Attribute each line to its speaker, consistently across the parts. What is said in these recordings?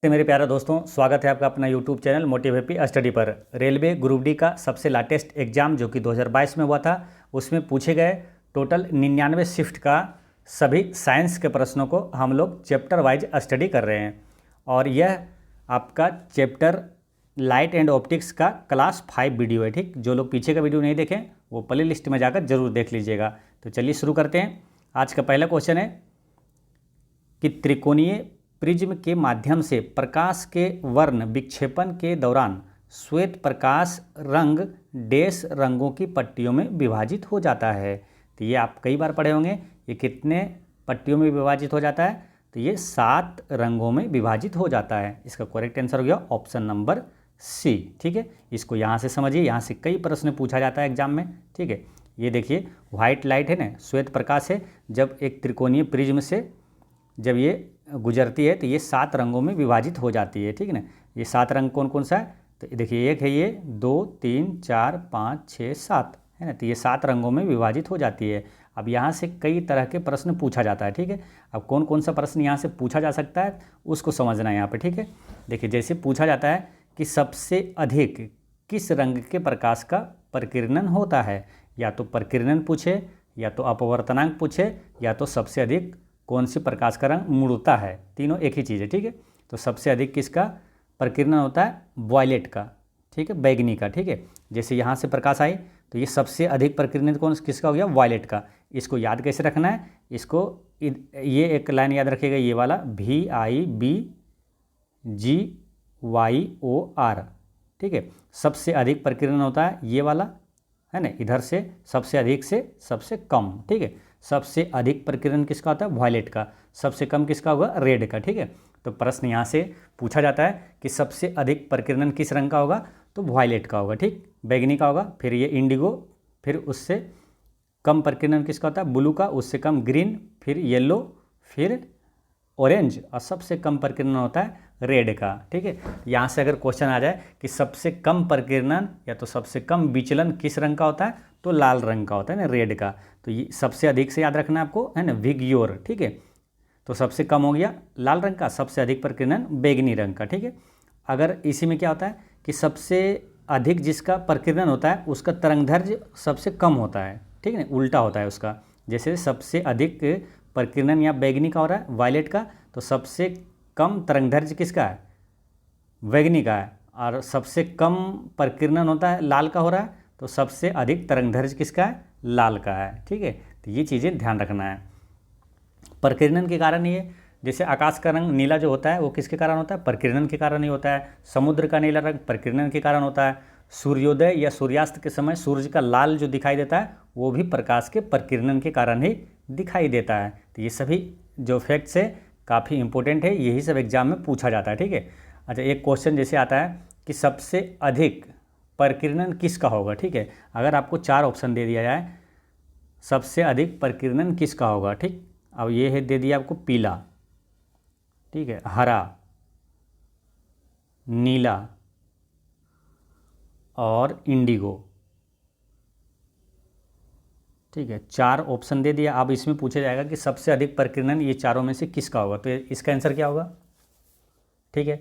Speaker 1: तो मेरे प्यारे दोस्तों, स्वागत है आपका अपना YouTube channel motive happy study पर। रेलवे ग्रुप डी का सबसे लाटेस्ट एग्जाम जो कि 2022 में हुआ था, उसमें पूछे गए टोटल 99 शिफ्ट का सभी साइंस के प्रश्नों को हम लोग चैप्टर वाइज स्टडी कर रहे हैं। और यह आपका चैप्टर लाइट एंड ऑप्टिक्स का क्लास 5 वीडियो है। ठीक, जो लोग पीछे का वीडियो नहीं देखें वो प्ले लिस्ट में जाकर जरूर देख लीजिएगा। तो चलिए शुरू करते हैं। आज का पहला क्वेश्चन है कि त्रिकोणीय प्रिज्म के माध्यम से प्रकाश के वर्ण विक्षेपण के दौरान श्वेत प्रकाश रंग डैश रंगों की पट्टियों में विभाजित हो जाता है। तो ये आप कई बार पढ़े होंगे। ये कितने पट्टियों में विभाजित हो जाता है? तो ये 7 रंगों में विभाजित हो जाता है। इसका करेक्ट आंसर हो गया ऑप्शन नंबर सी। ठीक है, इसको यहाँ से समझिए, यहाँ से कई प्रश्न पूछा जाता है एग्जाम में। ठीक है, ये देखिए व्हाइट लाइट है ना, श्वेत प्रकाश है। जब एक त्रिकोणीय प्रिज्म से जब ये गुजरती है तो ये 7 रंगों में विभाजित हो जाती है। ठीक है ना, ये 7 रंग कौन कौन सा है? तो देखिए एक है ये, 2 3 4 5 6 7 है ना। तो ये 7 रंगों में विभाजित हो जाती है। अब यहाँ से कई तरह के प्रश्न पूछा जाता है। ठीक है, अब कौन कौन सा प्रश्न यहाँ से पूछा जा सकता है उसको समझना है यहाँ पे। ठीक है, देखिए जैसे पूछा जाता है कि सबसे अधिक किस रंग के प्रकाश का प्रकीर्णन होता है, या तो प्रकीर्णन पूछे, या तो अपवर्तनांक पूछे, या तो सबसे अधिक कौन सी प्रकाश का रंग मुड़ता है। तीनों एक ही चीज़ है। ठीक है, तो सबसे अधिक किसका प्रकीर्णन होता है? वॉयलेट का। ठीक है, बैगनी का। ठीक है, जैसे यहाँ से प्रकाश आई तो ये सबसे अधिक प्रकीर्णन कौन किसका हो गया? वॉयलेट का। इसको याद कैसे रखना है? इसको ये एक लाइन याद रखिएगा, ये वाला VIBGYOR। ठीक है, सबसे अधिक प्रकीर्णन होता है ये वाला है ना, इधर से सबसे अधिक से सबसे कम। ठीक है, सबसे अधिक प्रकीर्णन किसका होता है? वॉयलेट का। सबसे कम किसका होगा? रेड का। ठीक है, तो प्रश्न यहाँ से पूछा जाता है कि सबसे अधिक प्रकीर्णन किस रंग का होगा? तो वॉयलेट का होगा। ठीक, बैगनी का होगा, फिर ये इंडिगो, फिर उससे कम प्रकीर्णन किसका होता है? ब्लू का, उससे कम ग्रीन, फिर येलो, फिर ऑरेंज, और सबसे कम प्रकीर्णन होता है रेड का। ठीक है, यहाँ से अगर क्वेश्चन आ जाए कि सबसे कम प्रकीर्णन या तो सबसे कम विचलन किस रंग का होता है, तो लाल रंग का होता है ना, रेड का। तो ये सबसे अधिक से याद रखना है आपको, है ना, विग्योर। ठीक है, तो सबसे कम हो गया लाल रंग का, सबसे अधिक प्रकीर्णन बैगनी रंग का। ठीक है, अगर इसी में क्या होता है कि सबसे अधिक जिसका प्रकीर्णन होता है उसका तरंगदैर्घ्य सबसे कम होता है। ठीक है, उल्टा होता है उसका। जैसे सबसे अधिक प्रकीर्णन या बैगनी का हो रहा है, वायलेट का, तो सबसे कम तरंगदैर्घ्य किसका है? बैगनी का है। और सबसे कम प्रकीर्णन होता है लाल का हो रहा है, तो सबसे अधिक तरंगदैर्घ्य किसका है? लाल का है। ठीक है, तो ये चीज़ें ध्यान रखना है। प्रकीर्णन के कारण ये, जैसे आकाश का रंग नीला जो होता है वो किसके कारण होता है? प्रकीर्णन के कारण ही होता है। समुद्र का नीला रंग प्रकीर्णन के कारण होता है। सूर्योदय या सूर्यास्त के समय सूर्य का लाल जो दिखाई देता है वो भी प्रकाश के प्रकीर्णन के कारण ही दिखाई देता है। तो ये सभी जो फैक्ट्स है काफ़ी इंपॉर्टेंट है, यही सब एग्जाम में पूछा जाता है। ठीक है, अच्छा एक क्वेश्चन जैसे आता है कि सबसे अधिक प्रकीर्णन किसका होगा। ठीक है, अगर आपको 4 ऑप्शन दे दिया जाए सबसे अधिक प्रकीर्णन किसका होगा। ठीक, अब ये है दे दिया आपको पीला, ठीक है, हरा, नीला और इंडिगो। ठीक है, 4 ऑप्शन दे दिया। अब इसमें पूछा जाएगा कि सबसे अधिक प्रकीर्णन ये चारों में से किसका होगा, तो इसका आंसर क्या होगा? ठीक है,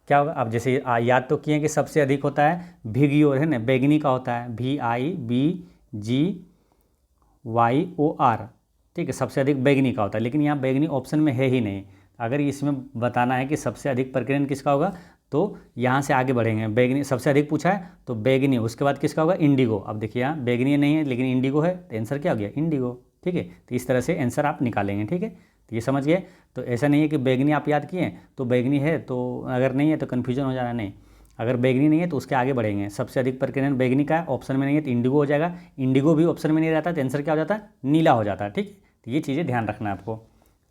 Speaker 1: क्या होगा? अब जैसे याद तो किए कि सबसे अधिक होता है विग्योर, है ना, बैगनी का होता है, VIBGYOR। ठीक है, सबसे अधिक बैगनी का होता है, लेकिन यहाँ बैगनी ऑप्शन में है ही नहीं। अगर इसमें बताना है कि सबसे अधिक प्रकीर्णन किसका होगा तो यहाँ से आगे बढ़ेंगे। बैगनी सबसे अधिक पूछा है तो बैगनी, उसके बाद किसका होगा? इंडिगो। अब देखिए यहाँ बैगनी नहीं है लेकिन इंडिगो है, तो आंसर क्या हो गया? इंडिगो। ठीक है, तो इस तरह से आंसर आप निकालेंगे। ठीक है, तो ये समझ गए। तो ऐसा नहीं है कि बैगनी आप याद किए तो बैगनी है, तो अगर नहीं है तो कन्फ्यूजन हो जाना। नहीं, अगर बैगनी नहीं है तो उसके आगे बढ़ेंगे। सबसे अधिक प्रकीर्णन बैगनी का है, ऑप्शन में नहीं है तो इंडिगो हो जाएगा। इंडिगो भी ऑप्शन में नहीं रहता तो आंसर क्या हो जाता है? नीला हो जाता है। ठीक, तो ये चीज़ें ध्यान रखना है आपको।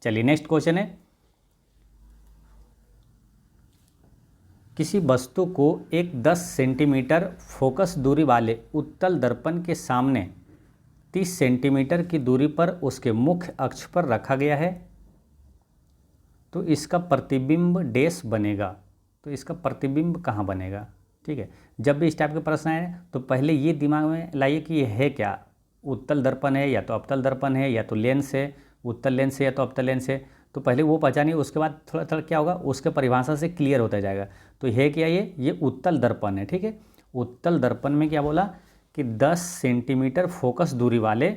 Speaker 1: चलिए नेक्स्ट क्वेश्चन है, किसी वस्तु को एक 10 सेंटीमीटर फोकस दूरी वाले उत्तल दर्पण के सामने 30 सेंटीमीटर की दूरी पर उसके मुख्य अक्ष पर रखा गया है, तो इसका प्रतिबिंब डैश बनेगा। तो इसका प्रतिबिंब कहाँ बनेगा? ठीक है, जब भी इस टाइप के प्रश्न आए तो पहले ये दिमाग में लाइए कि ये है क्या। उत्तल दर्पण है या तो अवतल दर्पण है या तो लेंस है, उत्तल लेंस है या तो अवतल लेंस है। तो पहले वो पहचानिए, उसके बाद थोड़ा थोड़ा क्या होगा उसके परिभाषा से क्लियर होता जाएगा। तो है क्या, ये उत्तल दर्पण है, ठीक है। उत्तल दर्पण में क्या बोला कि 10 सेंटीमीटर फोकस दूरी वाले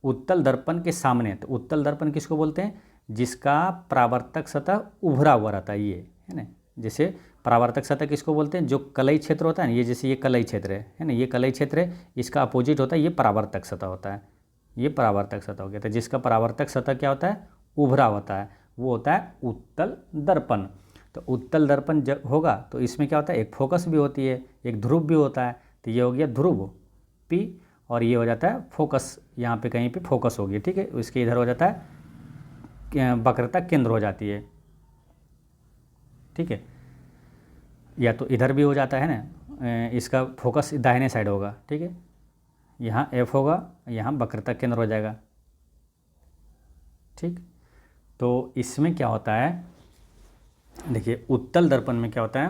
Speaker 1: उत्तल दर्पण के सामने, तो उत्तल दर्पण किसको बोलते हैं, जिसका परावर्तक सतह उभरा हुआ रहता है, ये है ना। जैसे परावर्तक सतह किसको बोलते हैं, जो कलई क्षेत्र होता है ना, ये जैसे ये कलई क्षेत्र है ना, ये कलई क्षेत्र है, इसका अपोजिट होता है ये परावर्तक सतह होता है, ये परावर्तक सतह हो गया। तो जिसका परावर्तक सतह क्या होता है, उभरा होता है, वो होता है उत्तल दर्पण। तो उत्तल दर्पण जब होगा तो इसमें क्या होता है, एक फोकस भी होती है, एक ध्रुव भी होता है। तो ये हो गया ध्रुव P, और ये हो जाता है फोकस, यहाँ पे कहीं पे फोकस होगी, ठीक है। इसके इधर हो जाता है वक्रता केंद्र हो जाती है, ठीक है। या तो इधर भी हो जाता है ना, इसका फोकस दाहिने साइड होगा, ठीक है। यहाँ F होगा, यहाँ वक्रता केंद्र हो जाएगा, ठीक। तो इसमें क्या होता है, देखिए उत्तल दर्पण में क्या होता है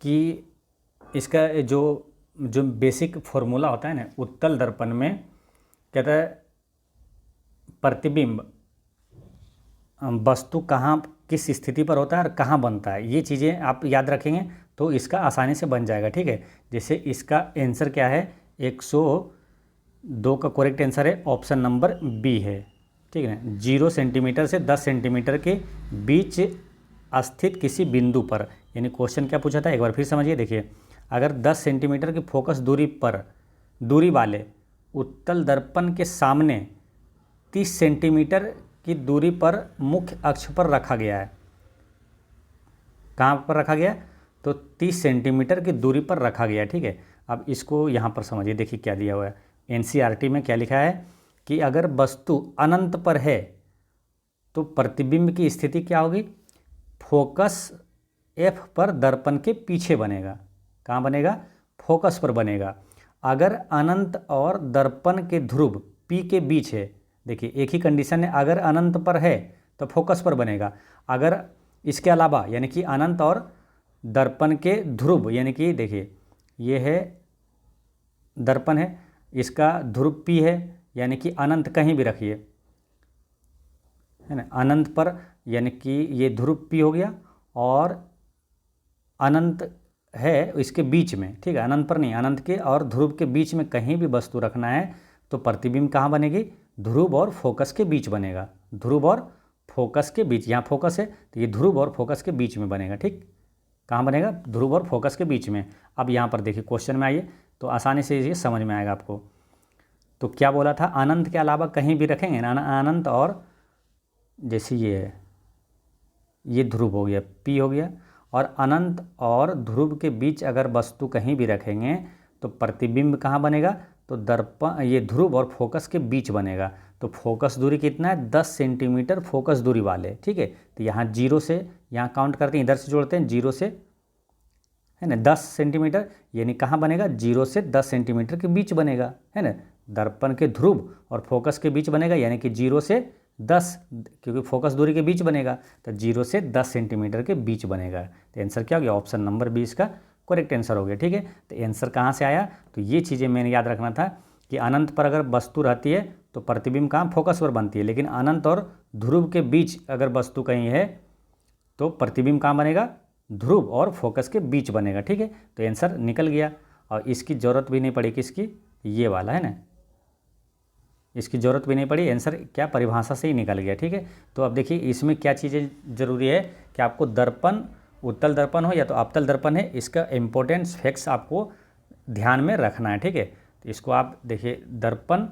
Speaker 1: कि इसका जो बेसिक फॉर्मूला होता है ना, उत्तल दर्पण में कहता है प्रतिबिंब वस्तु कहाँ किस स्थिति पर होता है और कहाँ बनता है, ये चीज़ें आप याद रखेंगे तो इसका आसानी से बन जाएगा, ठीक है। जैसे इसका आंसर क्या है, 102 का करेक्ट आंसर है ऑप्शन नंबर बी है, ठीक है ना। 0 सेंटीमीटर से 10 सेंटीमीटर के बीच स्थित किसी बिंदु पर, यानी क्वेश्चन क्या पूछा था एक बार फिर समझिए। देखिए, अगर 10 सेंटीमीटर की फोकस दूरी वाले उत्तल दर्पण के सामने 30 सेंटीमीटर की दूरी पर मुख्य अक्ष पर रखा गया है, कहाँ पर रखा गया, तो 30 सेंटीमीटर की दूरी पर रखा गया है, ठीक है। अब इसको यहाँ पर समझिए, देखिए क्या दिया हुआ है, एनसीईआरटी में क्या लिखा है कि अगर वस्तु अनंत पर है तो प्रतिबिंब की स्थिति क्या होगी, फोकस F पर दर्पण के पीछे बनेगा। कहाँ बनेगा, फोकस पर बनेगा। अगर अनंत और दर्पण के ध्रुव P के बीच है, देखिए एक ही कंडीशन है, अगर अनंत पर है तो फोकस पर बनेगा। अगर इसके अलावा यानी कि अनंत और दर्पण के ध्रुव, यानी कि देखिए ये है दर्पण है, इसका ध्रुव P है, यानी कि अनंत कहीं भी रखिए, है ना, अनंत पर यानी कि ये ध्रुव P हो गया, और अनंत है इसके बीच में, ठीक है, अनंत पर नहीं, अनंत के और ध्रुव के बीच में कहीं भी वस्तु रखना है तो प्रतिबिंब कहाँ बनेगी, ध्रुव और फोकस के बीच बनेगा। ध्रुव और फोकस के बीच, यहाँ फोकस है तो ये ध्रुव और फोकस के बीच में बनेगा, ठीक। कहाँ बनेगा, ध्रुव और फोकस के बीच में। अब यहाँ पर देखिए क्वेश्चन में आइए तो आसानी से ये समझ में आएगा आपको। तो क्या बोला था, अनंत के अलावा कहीं भी रखेंगे ना, अनंत और जैसे ये है, ये ध्रुव हो गया, P हो गया, और अनंत और ध्रुव के बीच अगर वस्तु कहीं भी रखेंगे तो प्रतिबिंब कहाँ बनेगा, तो दर्पण, ये ध्रुव और फोकस के बीच बनेगा। तो फोकस दूरी कितना है, 10 सेंटीमीटर फोकस दूरी वाले, ठीक है। तो यहाँ 0 से यहाँ काउंट करते हैं, इधर से जोड़ते हैं 0 से, है ना, 10 सेंटीमीटर, यानी कहाँ बनेगा, 0 से 10 सेंटीमीटर के बीच बनेगा, है ना। दर्पण के ध्रुव और फोकस के बीच बनेगा, यानी कि 0 से 10, क्योंकि फोकस दूरी के बीच बनेगा तो 0 से 10 सेंटीमीटर के बीच बनेगा। तो आंसर क्या हो गया, ऑप्शन नंबर 20 का करेक्ट आंसर हो गया, ठीक है। तो आंसर कहाँ से आया, तो ये चीज़ें मैंने याद रखना था कि अनंत पर अगर वस्तु रहती है तो प्रतिबिंब कहाँ, फोकस पर बनती है, लेकिन अनंत और ध्रुव के बीच अगर वस्तु कहीं है तो प्रतिबिंब कहाँ बनेगा, ध्रुव और फोकस के बीच बनेगा, ठीक है। तो आंसर निकल गया, और इसकी ज़रूरत भी नहीं पड़ी, किसकी, ये वाला है ना, इसकी ज़रूरत भी नहीं पड़ी, आंसर क्या परिभाषा से ही निकल गया, ठीक है। तो अब देखिए इसमें क्या चीज़ें ज़रूरी है कि आपको दर्पण, उत्तल दर्पण हो या तो अवतल दर्पण है, इसका इम्पोर्टेंस फैक्ट्स आपको ध्यान में रखना है, ठीक है। तो इसको आप देखिए, दर्पण,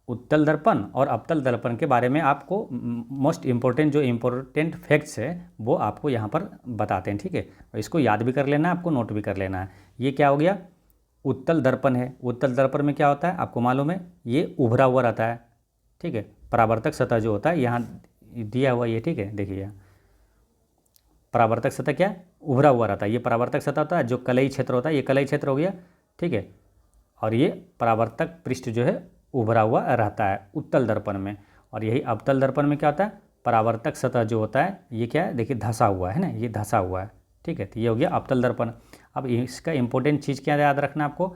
Speaker 1: उत्तल दर्पण और अवतल दर्पण के बारे में आपको मोस्ट इम्पोर्टेंट जो इम्पोर्टेंट फैक्ट्स है वो आपको यहाँ पर बताते हैं, ठीक है। और इसको याद भी कर लेना है, आपको नोट भी कर लेना है। ये क्या हो गया, उत्तल दर्पण है। उत्तल दर्पण में क्या होता है आपको मालूम है, ये उभरा हुआ रहता है, ठीक है। परावर्तक सतह जो होता है यहाँ दिया हुआ ये, ठीक है, देखिए यहाँ परावर्तक सतह क्या उभरा हुआ रहता है, ये परावर्तक सतह होता है, जो कलई क्षेत्र होता है ये कलई क्षेत्र हो गया, ठीक है। और ये परावर्तक पृष्ठ जो है उभरा हुआ रहता है उत्तल दर्पण में। और यही अवतल दर्पण में क्या होता है, परावर्तक सतह जो होता है ये क्या है, देखिए धंसा हुआ है ना, ये धंसा हुआ है, ठीक है। तो ये हो गया अवतल दर्पण। अब इसका इंपॉर्टेंट चीज़ क्या याद रखना आपको,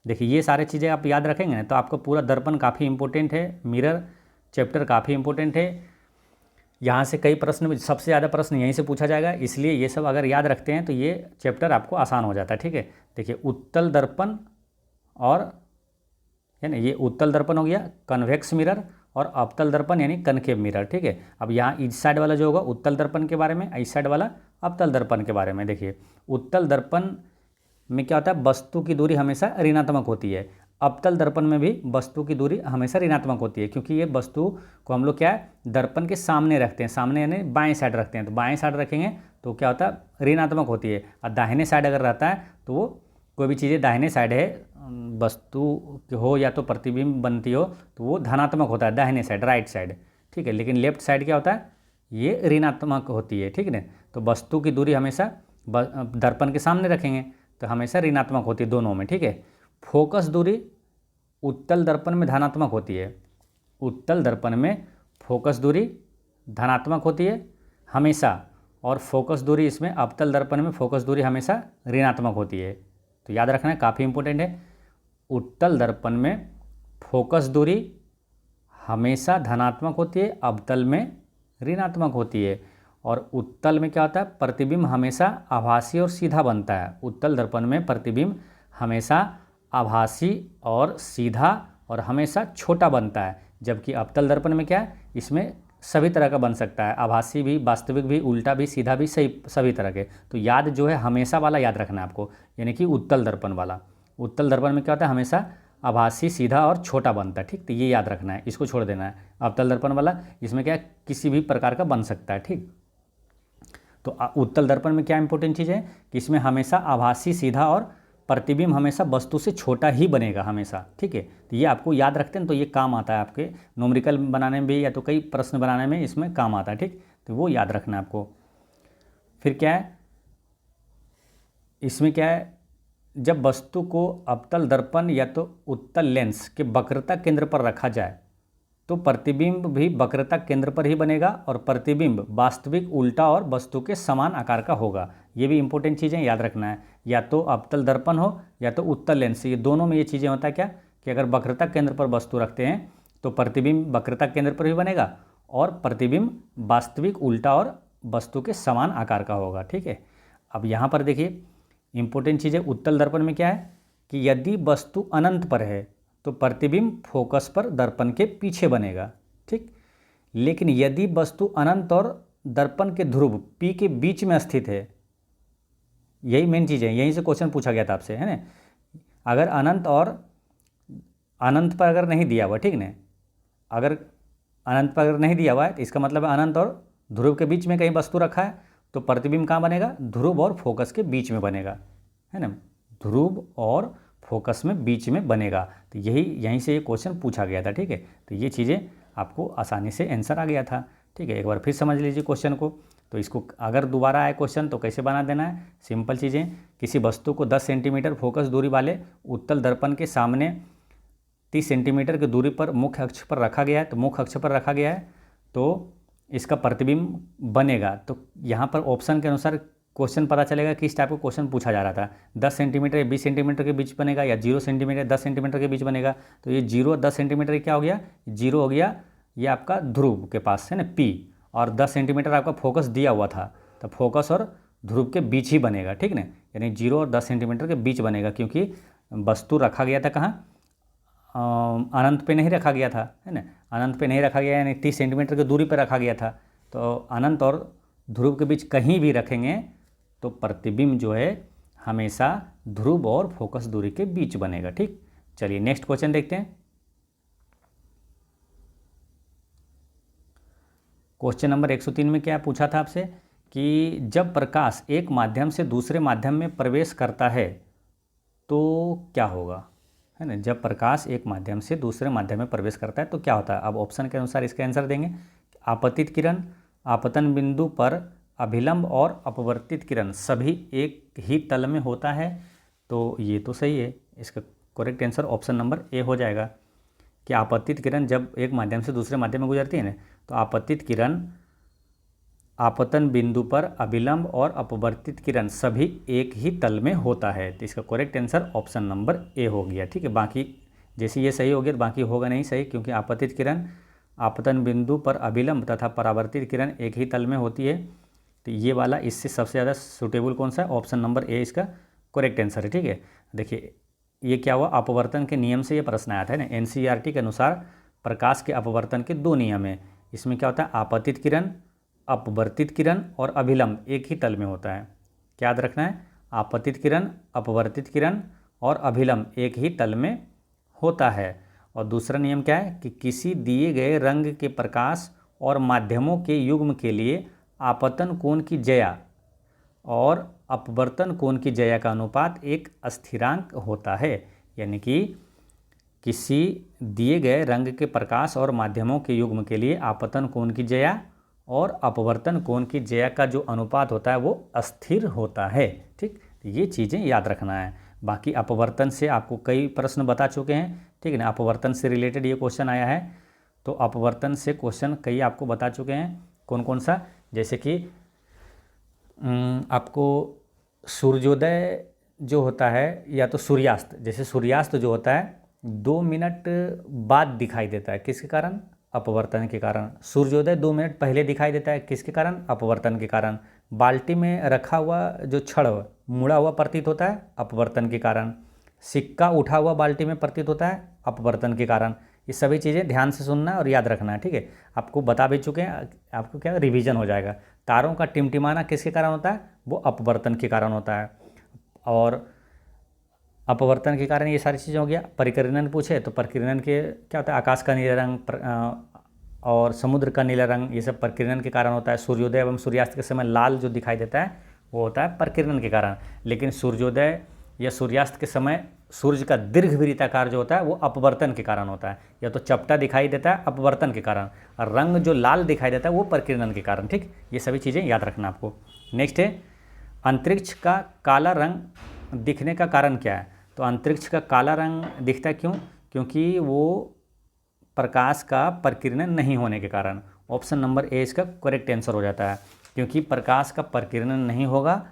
Speaker 1: देखिए ये सारे चीज़ें आप याद रखेंगे ना तो आपको पूरा दर्पण काफ़ी इंपॉर्टेंट है, मिरर, चैप्टर काफ़ी इंपॉर्टेंट है। यहाँ से कई प्रश्न, सबसे ज़्यादा प्रश्न यहीं से पूछा जाएगा, इसलिए ये सब अगर याद रखते हैं तो ये चैप्टर आपको आसान हो जाता है। ठीक है, देखिए उत्तल दर्पण और, है ना, ये उत्तल दर्पण हो गया, कन्वेक्स मिरर, और अवतल दर्पण यानी कनकेव मिरर। ठीक है, अब यहाँ इस साइड वाला जो होगा उत्तल दर्पण के बारे में, इस साइड वाला अवतल दर्पण के बारे में। देखिए उत्तल दर्पण में क्या होता है, वस्तु की दूरी हमेशा ऋणात्मक होती है। अवतल दर्पण में भी वस्तु की दूरी हमेशा ऋणात्मक होती है, क्योंकि ये वस्तु को हम लोग क्या है, दर्पण के सामने रखते हैं, सामने यानी बाएं साइड रखते हैं। तो बाएं साइड रखेंगे तो क्या होता है, ऋणात्मक होती है। और दाहिने साइड अगर रहता है तो वो, कोई भी चीज़ें दाहिने साइड है, वस्तु हो या तो प्रतिबिंब बनती हो, तो वो धनात्मक होता है दाहिने साइड, राइट साइड। ठीक है, लेकिन लेफ्ट साइड क्या होता है, ये ऋणात्मक होती है। ठीक है ना, तो वस्तु की दूरी हमेशा दर्पण के सामने रखेंगे तो हमेशा ऋणात्मक होती है दोनों में। ठीक है, फोकस दूरी उत्तल दर्पण में धनात्मक होती है, उत्तल दर्पण में फोकस दूरी धनात्मक होती है हमेशा, और फोकस दूरी इसमें अवतल दर्पण में फोकस दूरी हमेशा ऋणात्मक होती है। तो याद रखना है, काफ़ी इंपॉर्टेंट है। उत्तल दर्पण में फोकस दूरी हमेशा धनात्मक होती है, अवतल में ऋणात्मक होती है। और उत्तल में क्या होता है, प्रतिबिंब हमेशा आभासी और सीधा बनता है। उत्तल दर्पण में प्रतिबिंब हमेशा आभासी और सीधा और हमेशा छोटा बनता है, जबकि अवतल दर्पण में क्या है, इसमें सभी तरह का बन सकता है, आभासी भी, वास्तविक भी, उल्टा भी, सीधा भी, सही सभी तरह के। तो याद जो है हमेशा वाला याद रखना है आपको, यानी कि उत्तल दर्पण वाला। उत्तल दर्पण में क्या होता है, हमेशा आभासी, सीधा और छोटा बनता है। ठीक, तो ये याद रखना है, इसको छोड़ देना है। अवतल दर्पण वाला इसमें क्या है, किसी भी प्रकार का बन सकता है। ठीक, तो उत्तल दर्पण में क्या इंपॉर्टेंट चीज़ है कि इसमें हमेशा आभासी, सीधा और प्रतिबिंब हमेशा वस्तु से छोटा ही बनेगा हमेशा। ठीक है, तो ये आपको याद रखते हैं तो ये काम आता है आपके न्यूमेरिकल बनाने में भी, या तो कई प्रश्न बनाने में इसमें काम आता है। ठीक, तो वो याद रखना है आपको। फिर क्या है, इसमें क्या है, जब वस्तु को अवतल दर्पण या तो उत्तल लेंस के वक्रता केंद्र पर रखा जाए तो प्रतिबिंब भी वक्रता केंद्र पर ही बनेगा, और प्रतिबिंब वास्तविक, उल्टा और वस्तु के समान आकार का होगा। ये भी इंपॉर्टेंट चीज़ें याद रखना है, या तो अवतल दर्पण हो या तो उत्तल लेंस, ये दोनों में ये चीज़ें होता है क्या कि अगर वक्रता केंद्र पर वस्तु रखते हैं तो प्रतिबिंब वक्रता केंद्र पर ही बनेगा, और प्रतिबिंब वास्तविक, उल्टा और वस्तु के समान आकार का होगा। ठीक है, अब यहाँ पर देखिए इंपॉर्टेंट चीज़ है, उत्तल दर्पण में क्या है कि यदि वस्तु अनंत पर है तो प्रतिबिंब फोकस पर दर्पण के पीछे बनेगा। ठीक, लेकिन यदि वस्तु अनंत और दर्पण के ध्रुव P के बीच में स्थित है, यही मेन चीज़ है, यहीं से क्वेश्चन पूछा गया था आपसे, है ना। अगर अनंत और अनंत पर अगर नहीं दिया हुआ, ठीक ना, अगर अनंत पर अगर नहीं दिया हुआ है तो इसका मतलब है अनंत और ध्रुव के बीच में कहीं वस्तु रखा है, तो प्रतिबिंब कहाँ बनेगा, ध्रुव और फोकस के बीच में बनेगा, है ना, ध्रुव और फोकस में बीच में बनेगा। तो यहीं से ये क्वेश्चन पूछा गया था। ठीक है, तो ये चीज़ें आपको आसानी से आंसर आ गया था। ठीक है, एक बार फिर समझ लीजिए क्वेश्चन को। तो इसको अगर दोबारा आए क्वेश्चन तो कैसे बना देना है, सिंपल चीज़ें, किसी वस्तु को 10 सेंटीमीटर फोकस दूरी वाले उत्तल दर्पण के सामने 30 सेंटीमीटर की दूरी पर मुख्य अक्ष पर रखा गया है, तो मुख्य अक्ष पर रखा गया है तो इसका प्रतिबिंब बनेगा। तो यहाँ पर ऑप्शन के अनुसार क्वेश्चन पता चलेगा किस टाइप का क्वेश्चन पूछा जा रहा था, 10 सेंटीमीटर या 20 सेंटीमीटर के बीच बनेगा, या 0 सेंटीमीटर 10 सेंटीमीटर के बीच बनेगा। तो ये 0 10 सेंटीमीटर क्या हो गया, 0 हो गया, ये आपका ध्रुव के पास है ना P, और 10 सेंटीमीटर आपका फोकस दिया हुआ था, तो फोकस और ध्रुव के बीच ही बनेगा। ठीक ना, यानी 0 और 10 सेंटीमीटर के बीच बनेगा, क्योंकि वस्तु रखा गया था कहाँ, अनंत पे नहीं रखा गया था, है ना, अनंत पे नहीं रखा गया, यानी 30 सेंटीमीटर की दूरी पर रखा गया था। तो अनंत और ध्रुव के बीच कहीं भी रखेंगे तो प्रतिबिंब जो है हमेशा ध्रुव और फोकस दूरी के बीच बनेगा। ठीक, चलिए नेक्स्ट क्वेश्चन देखते हैं। क्वेश्चन नंबर 103 में क्या पूछा था आपसे कि जब प्रकाश एक माध्यम से दूसरे माध्यम में प्रवेश करता है तो क्या होगा, है ना। जब प्रकाश एक माध्यम से दूसरे माध्यम में प्रवेश करता है तो क्या होता है। अब ऑप्शन के अनुसार इसका आंसर देंगे। आपतित किरण, आपतन बिंदु पर अभिलंब और अपवर्तित किरण सभी एक ही तल में होता है, तो ये तो सही है। इसका correct answer option number A हो जाएगा कि आपतित किरण जब एक माध्यम से दूसरे माध्यम में गुजरती है ना, तो आपतित किरण आपतन बिंदु पर अभिलंब और अपवर्तित किरण सभी एक ही तल में होता है। तो इसका correct answer option number A हो गया। ठीक है, बाकी जैसे ये सही हो गया तो बाकी होगा नहीं सही, क्योंकि आपतित किरण आपतन बिंदु पर अभिलंब तथा परावर्तित किरण एक ही तल में होती है। तो ये वाला इससे सबसे ज़्यादा सूटेबल कौन सा है? ऑप्शन नंबर ए इसका करेक्ट आंसर है। ठीक है, देखिए ये क्या हुआ, अपवर्तन के नियम से ये प्रश्न आया था है ना। एनसीईआरटी के अनुसार प्रकाश के अपवर्तन के 2 नियम है। इसमें क्या होता है? आपतित किरण, अपवर्तित किरण और अभिलंब एक ही तल में होता है। क्या याद रखना है? आपतित किरण, अपवर्तित किरण और अभिलंब एक ही तल में होता है। और दूसरा नियम क्या है कि किसी दिए गए रंग के प्रकाश और माध्यमों के युग्म के लिए आपतन कोण की ज्या और अपवर्तन कोण की ज्या का अनुपात एक स्थिरांक होता है। यानी कि किसी दिए गए रंग के प्रकाश और माध्यमों के युग्म के लिए आपतन कोण की ज्या और अपवर्तन कोण की ज्या का जो अनुपात होता है वो स्थिर होता है। ठीक, ये चीज़ें याद रखना है। बाकी अपवर्तन से आपको कई प्रश्न बता चुके हैं, ठीक है ना। अपवर्तन से रिलेटेड ये क्वेश्चन आया है, तो अपवर्तन से क्वेश्चन कई आपको बता चुके हैं। कौन कौन सा? जैसे कि आपको सूर्योदय जो होता है या तो सूर्यास्त, जैसे सूर्यास्त जो होता है 2 मिनट बाद दिखाई देता है, किसके कारण? अपवर्तन के कारण। सूर्योदय 2 मिनट पहले दिखाई देता है, किसके कारण? अपवर्तन के कारण। बाल्टी में रखा हुआ जो छड़ मुड़ा हुआ प्रतीत होता है, अपवर्तन के कारण। सिक्का उठा हुआ बाल्टी में प्रतीत होता है, अपवर्तन के कारण। ये सभी चीज़ें ध्यान से सुनना और याद रखना है। ठीक है, आपको बता भी चुके हैं, आपको क्या रिवीजन हो जाएगा। तारों का टिमटिमाना किसके कारण होता है? वो अपवर्तन के कारण होता है। और अपवर्तन के कारण ये सारी चीज़ें हो गया। परिकिरणन पूछे तो परिकिरणन के क्या होता है? आकाश का नीला रंग और समुद्र का नीला रंग, ये सब परिकिरणन के कारण होता है। सूर्योदय एवं सूर्यास्त के समय लाल जो दिखाई देता है वो होता है परिकिरणन के कारण। लेकिन सूर्योदय या सूर्यास्त के समय सूर्य का दीर्घवृत्ताकार जो होता है वो अपवर्तन के कारण होता है। या तो चपटा दिखाई देता है अपवर्तन के कारण, और रंग जो लाल दिखाई देता है वो परिकिरणन के कारण। ठीक, ये सभी चीज़ें याद रखना आपको। नेक्स्ट है, अंतरिक्ष का काला रंग दिखने का कारण क्या है? तो अंतरिक्ष का काला रंग दिखता है क्यों? क्योंकि वो प्रकाश का परिकिरणन नहीं होने के कारण। ऑप्शन नंबर ए इसका करेक्ट आंसर हो जाता है। क्योंकि प्रकाश का परिकिरणन नहीं होगा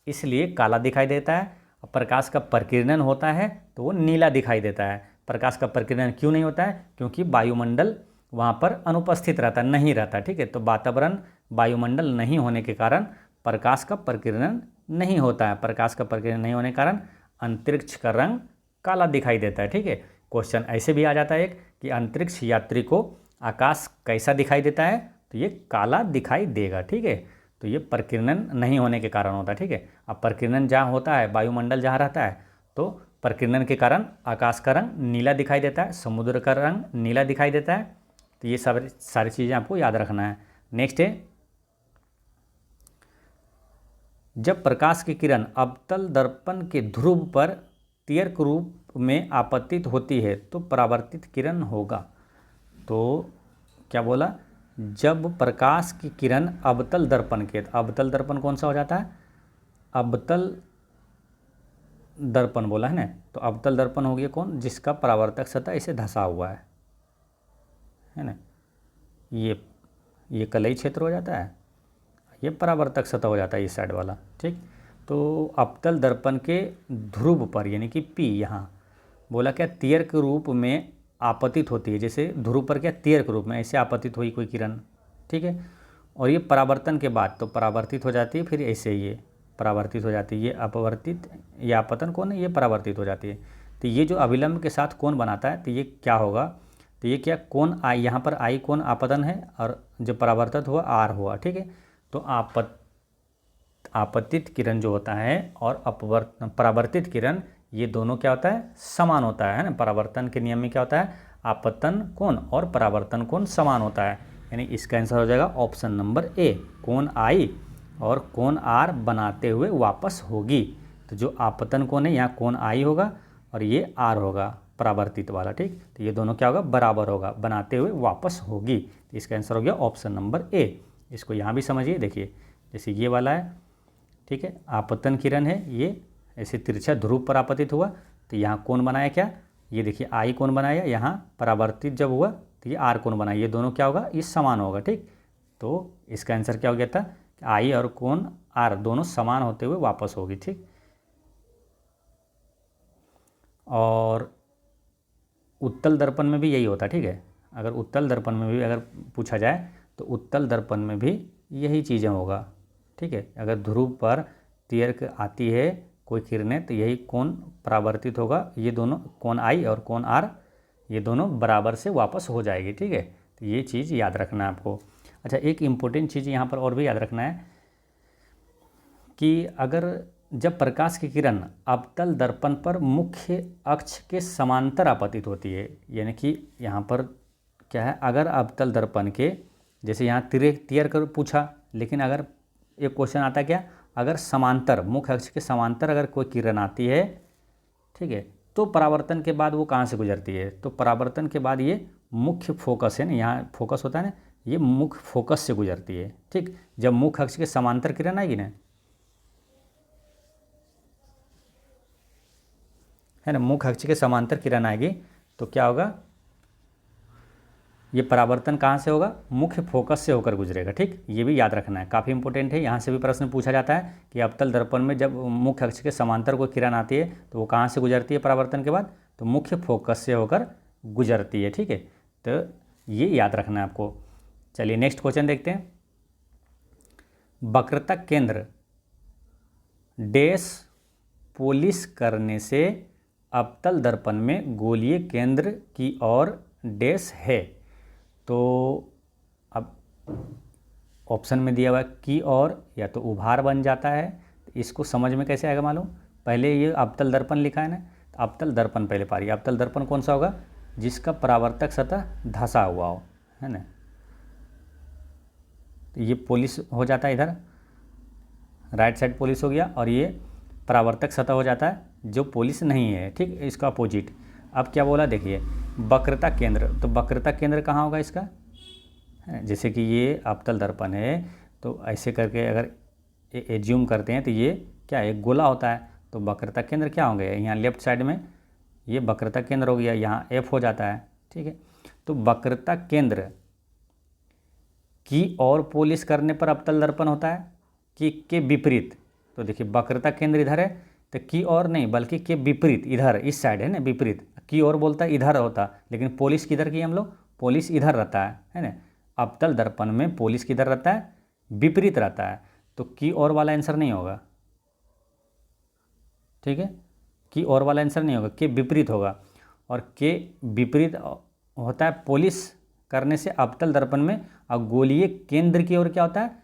Speaker 1: इसलिए काला दिखाई देता है, और प्रकाश का परिकिरणन होता है तो वो नीला दिखाई देता है। प्रकाश का परिकिरणन क्यों नहीं होता है? क्योंकि वायुमंडल वहाँ पर अनुपस्थित रहता, नहीं रहता। ठीक है, तो वातावरण वायुमंडल नहीं होने के कारण प्रकाश का परिकिरणन नहीं होता है। प्रकाश का परिकिरणन नहीं होने के कारण अंतरिक्ष का रंग काला दिखाई देता है। ठीक है, क्वेश्चन ऐसे भी आ जाता है एक कि अंतरिक्ष यात्री को आकाश कैसा दिखाई देता है? तो ये काला दिखाई देगा। ठीक है, तो ये परिकिरणन नहीं होने के कारण होता है। ठीक है, अब परिकिरणन जहाँ होता है, वायुमंडल जहाँ रहता है, तो परिकिरणन के कारण आकाश का रंग नीला दिखाई देता है, समुद्र का रंग नीला दिखाई देता है। तो ये सारी चीज़ें आपको याद रखना है। नेक्स्ट है, जब प्रकाश की किरण अवतल दर्पण के ध्रुव पर तिर्यक रूप में आपतित होती है तो परावर्तित किरण होगा। तो क्या बोला? जब प्रकाश की किरण अवतल दर्पण के, अवतल दर्पण कौन सा हो जाता है? अवतल दर्पण बोला है ना, तो अवतल दर्पण हो गया कौन? जिसका परावर्तक सतह इसे धंसा हुआ है ना। ये कलई क्षेत्र हो जाता है, ये परावर्तक सतह हो जाता है इस साइड वाला। ठीक, तो अवतल दर्पण के ध्रुव पर यानी कि पी, यहाँ बोला क्या? तिर्यक रूप में आपतित होती है। जैसे ध्रुव पर क्या? तिर्यक रूप में ऐसे आपतित हुई कोई किरण। ठीक है, और ये परावर्तन के बाद तो परावर्तित हो जाती है, फिर ऐसे ये परावर्तित हो जाती है। ये अपवर्तित या आपतन कोण है, ये परावर्तित हो जाती है। तो ये जो अभिलंब के साथ कोण बनाता है तो ये क्या होगा? तो ये क्या कोण आई, यहाँ पर आई कोण आपतन है और जो परावर्तित हुआ आर हुआ। ठीक है, तो आपतित किरण जो होता है और परावर्तित किरण, ये दोनों क्या होता है? समान होता है ना। परावर्तन के नियम में क्या होता है? आपतन कोण और परावर्तन कोण समान होता है। यानी इसका आंसर हो जाएगा ऑप्शन नंबर ए, कोण आई और कोण आर बनाते हुए वापस होगी। तो जो आपतन कोण है यहाँ कोण आई होगा और ये आर होगा परावर्तित वाला। ठीक, तो ये दोनों क्या होगा? बराबर होगा, बनाते हुए वापस होगी। तो इसका आंसर हो गया ऑप्शन नंबर ए। इसको यहाँ भी समझिए, देखिए जैसे ये वाला है, ठीक है, आपतन किरण है, ये ऐसे तिरछा ध्रुव पर आपतित हुआ तो यहाँ कोण बनाया क्या? ये देखिए आई कोण बनाया, यहाँ परावर्तित जब हुआ तो ये आर कोण बनाया। ये दोनों क्या होगा? ये समान होगा। ठीक, तो इसका आंसर क्या हो गया था? आई और कोण आर दोनों समान होते हुए वापस होगी। ठीक, और उत्तल दर्पण में भी यही होता है। ठीक है, अगर उत्तल दर्पण में भी अगर पूछा जाए तो उत्तल दर्पण में भी यही चीज़ें होगा, ठीक है। अगर ध्रुव पर तिर्यक आती है कोई किरणें तो यही कोण परावर्तित होगा, ये दोनों कोण आई और कोण आर ये दोनों बराबर से वापस हो जाएगी, ठीक है। तो ये चीज़ याद रखना है आपको। अच्छा, एक इम्पोर्टेंट चीज़ यहाँ पर और भी याद रखना है कि अगर जब प्रकाश की किरण अवतल दर्पण पर मुख्य अक्ष के समांतर आपतित होती है, यानी कि यहाँ पर क्या है, अगर अवतल दर्पण के जैसे यहाँ तिर्यक कर पूछा, लेकिन अगर एक क्वेश्चन आता क्या, अगर समांतर मुख्य अक्ष के समांतर अगर कोई किरण आती है, ठीक है, तो परावर्तन के बाद वो कहाँ से गुजरती है, तो परावर्तन के बाद ये मुख्य फोकस है ना, यहाँ फोकस होता है ना, ये मुख्य फोकस से गुजरती है, ठीक। जब मुख्य अक्ष के समांतर किरण आएगी ना, है ना, मुख्य अक्ष के समांतर किरण आएगी तो क्या होगा, ये परावर्तन कहाँ से होगा, मुख्य फोकस से होकर गुजरेगा, ठीक। ये भी याद रखना है, काफ़ी इंपॉर्टेंट है। यहाँ से भी प्रश्न पूछा जाता है कि अवतल दर्पण में जब मुख्य अक्ष के समांतर कोई किरण आती है तो वो कहाँ से गुजरती है परावर्तन के बाद, तो मुख्य फोकस से होकर गुजरती है, ठीक है। तो ये याद रखना है आपको। चलिए नेक्स्ट क्वेश्चन देखते हैं। वक्रता केंद्र डैश पोलिश करने से अवतल दर्पण में गोलीय केंद्र की ओर डैश है, तो अब ऑप्शन में दिया हुआ की ओर या तो उभार बन जाता है, तो इसको समझ में कैसे आएगा मालूम, पहले ये अवतल दर्पण लिखा है ना, तो अवतल दर्पण पहले पारी, अवतल दर्पण कौन सा होगा, जिसका परावर्तक सतह धंसा हुआ हो, है ना, तो ये पोलिश हो जाता है, इधर राइट साइड पोलिश हो गया, और ये परावर्तक सतह हो जाता है जो पोलिश नहीं है, ठीक, इसका अपोजिट। अब क्या बोला देखिए, वक्रता केंद्र, तो वक्रता केंद्र कहाँ होगा इसका, जैसे कि ये अवतल दर्पण है तो ऐसे करके अगर एज्यूम करते हैं तो ये क्या है, एक गोला होता है, तो वक्रता केंद्र क्या होंगे, यहाँ लेफ्ट साइड में ये वक्रता केंद्र हो गया, यहाँ एफ हो जाता है, ठीक है। तो वक्रता केंद्र की ओर पोलिश करने पर अवतल दर्पण होता है कि के विपरीत, तो देखिए वक्रता केंद्र इधर है तो की ओर नहीं बल्कि के विपरीत, इधर इस साइड है ना, विपरीत, की ओर बोलता है इधर होता, लेकिन पोलिश किधर की हम लोग, पोलिश इधर रहता है ना, अवतल दर्पण में पोलिश किधर रहता है, विपरीत रहता है, तो की ओर वाला आंसर नहीं होगा, ठीक है, की ओर वाला आंसर नहीं होगा, के विपरीत होगा, और के विपरीत होता है पोलिश करने से अवतल दर्पण में, और गोलीय केंद्र की ओर क्या होता है,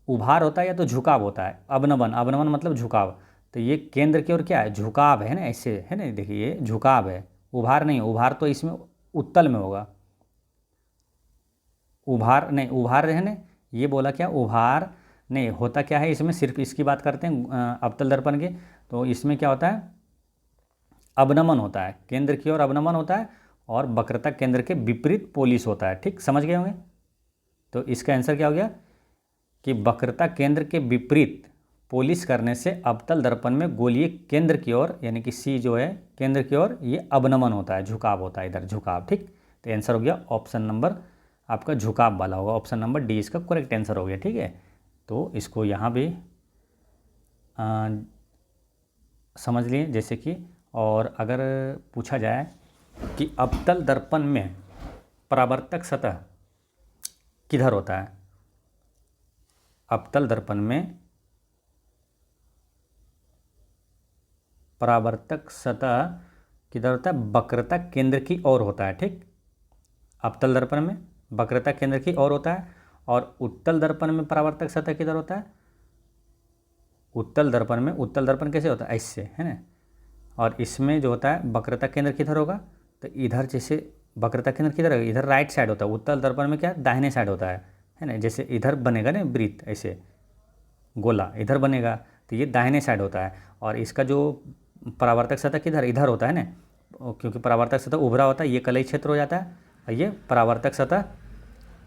Speaker 1: उभार होता है या तो झुकाव होता है, अवनमन, अवनमन मतलब झुकाव, तो ये केंद्र की ओर क्या है, झुकाव है ना, ऐसे है ना, देखिए ये झुकाव है, उभार नहीं, उभार तो इसमें उत्तल में होगा, उभार नहीं, उभार है ना, ये बोला क्या, उभार नहीं होता, क्या है इसमें, सिर्फ इसकी बात करते हैं अवतल दर्पण की, तो इसमें क्या होता है, अवनमन होता है, केंद्र की ओर अवनमन होता है, और वक्रता केंद्र के विपरीत पोलिश होता है, ठीक, समझ गए होंगे। तो इसका आंसर क्या हो गया कि वक्रता केंद्र के विपरीत पोलिश करने से अवतल दर्पण में गोलीय केंद्र की ओर, यानी कि सी जो है केंद्र की ओर, ये अवनमन होता है, झुकाव होता है, इधर झुकाव, ठीक। तो आंसर हो गया ऑप्शन नंबर आपका झुकाव वाला होगा, ऑप्शन नंबर डी इसका करेक्ट आंसर हो गया, ठीक है। तो इसको यहाँ भी समझ लिए जैसे कि, और अगर पूछा जाए कि अवतल दर्पण में परावर्तक सतह किधर होता है, अवतल दर्पण में परावर्तक सतह किधर होता है, वक्रता केंद्र की ओर होता है, ठीक, अवतल दर्पण में वक्रता केंद्र की ओर होता है, और उत्तल दर्पण में परावर्तक सतह किधर होता है, उत्तल दर्पण में, उत्तल दर्पण कैसे होता है, ऐसे है ना, और इसमें जो होता है वक्रता केंद्र किधर होगा, तो इधर, जैसे वक्रता केंद्र किधर है, इधर राइट साइड होता है, उत्तल दर्पण में क्या दाहिने साइड होता है ना, जैसे इधर बनेगा ना वृत्त, ऐसे गोला इधर बनेगा, तो ये दाहिने साइड होता है, और इसका जो परावर्तक सतह किधर इधर होता है ना, क्योंकि परावर्तक सतह उभरा होता है, ये कलई क्षेत्र हो जाता है, और ये परावर्तक सतह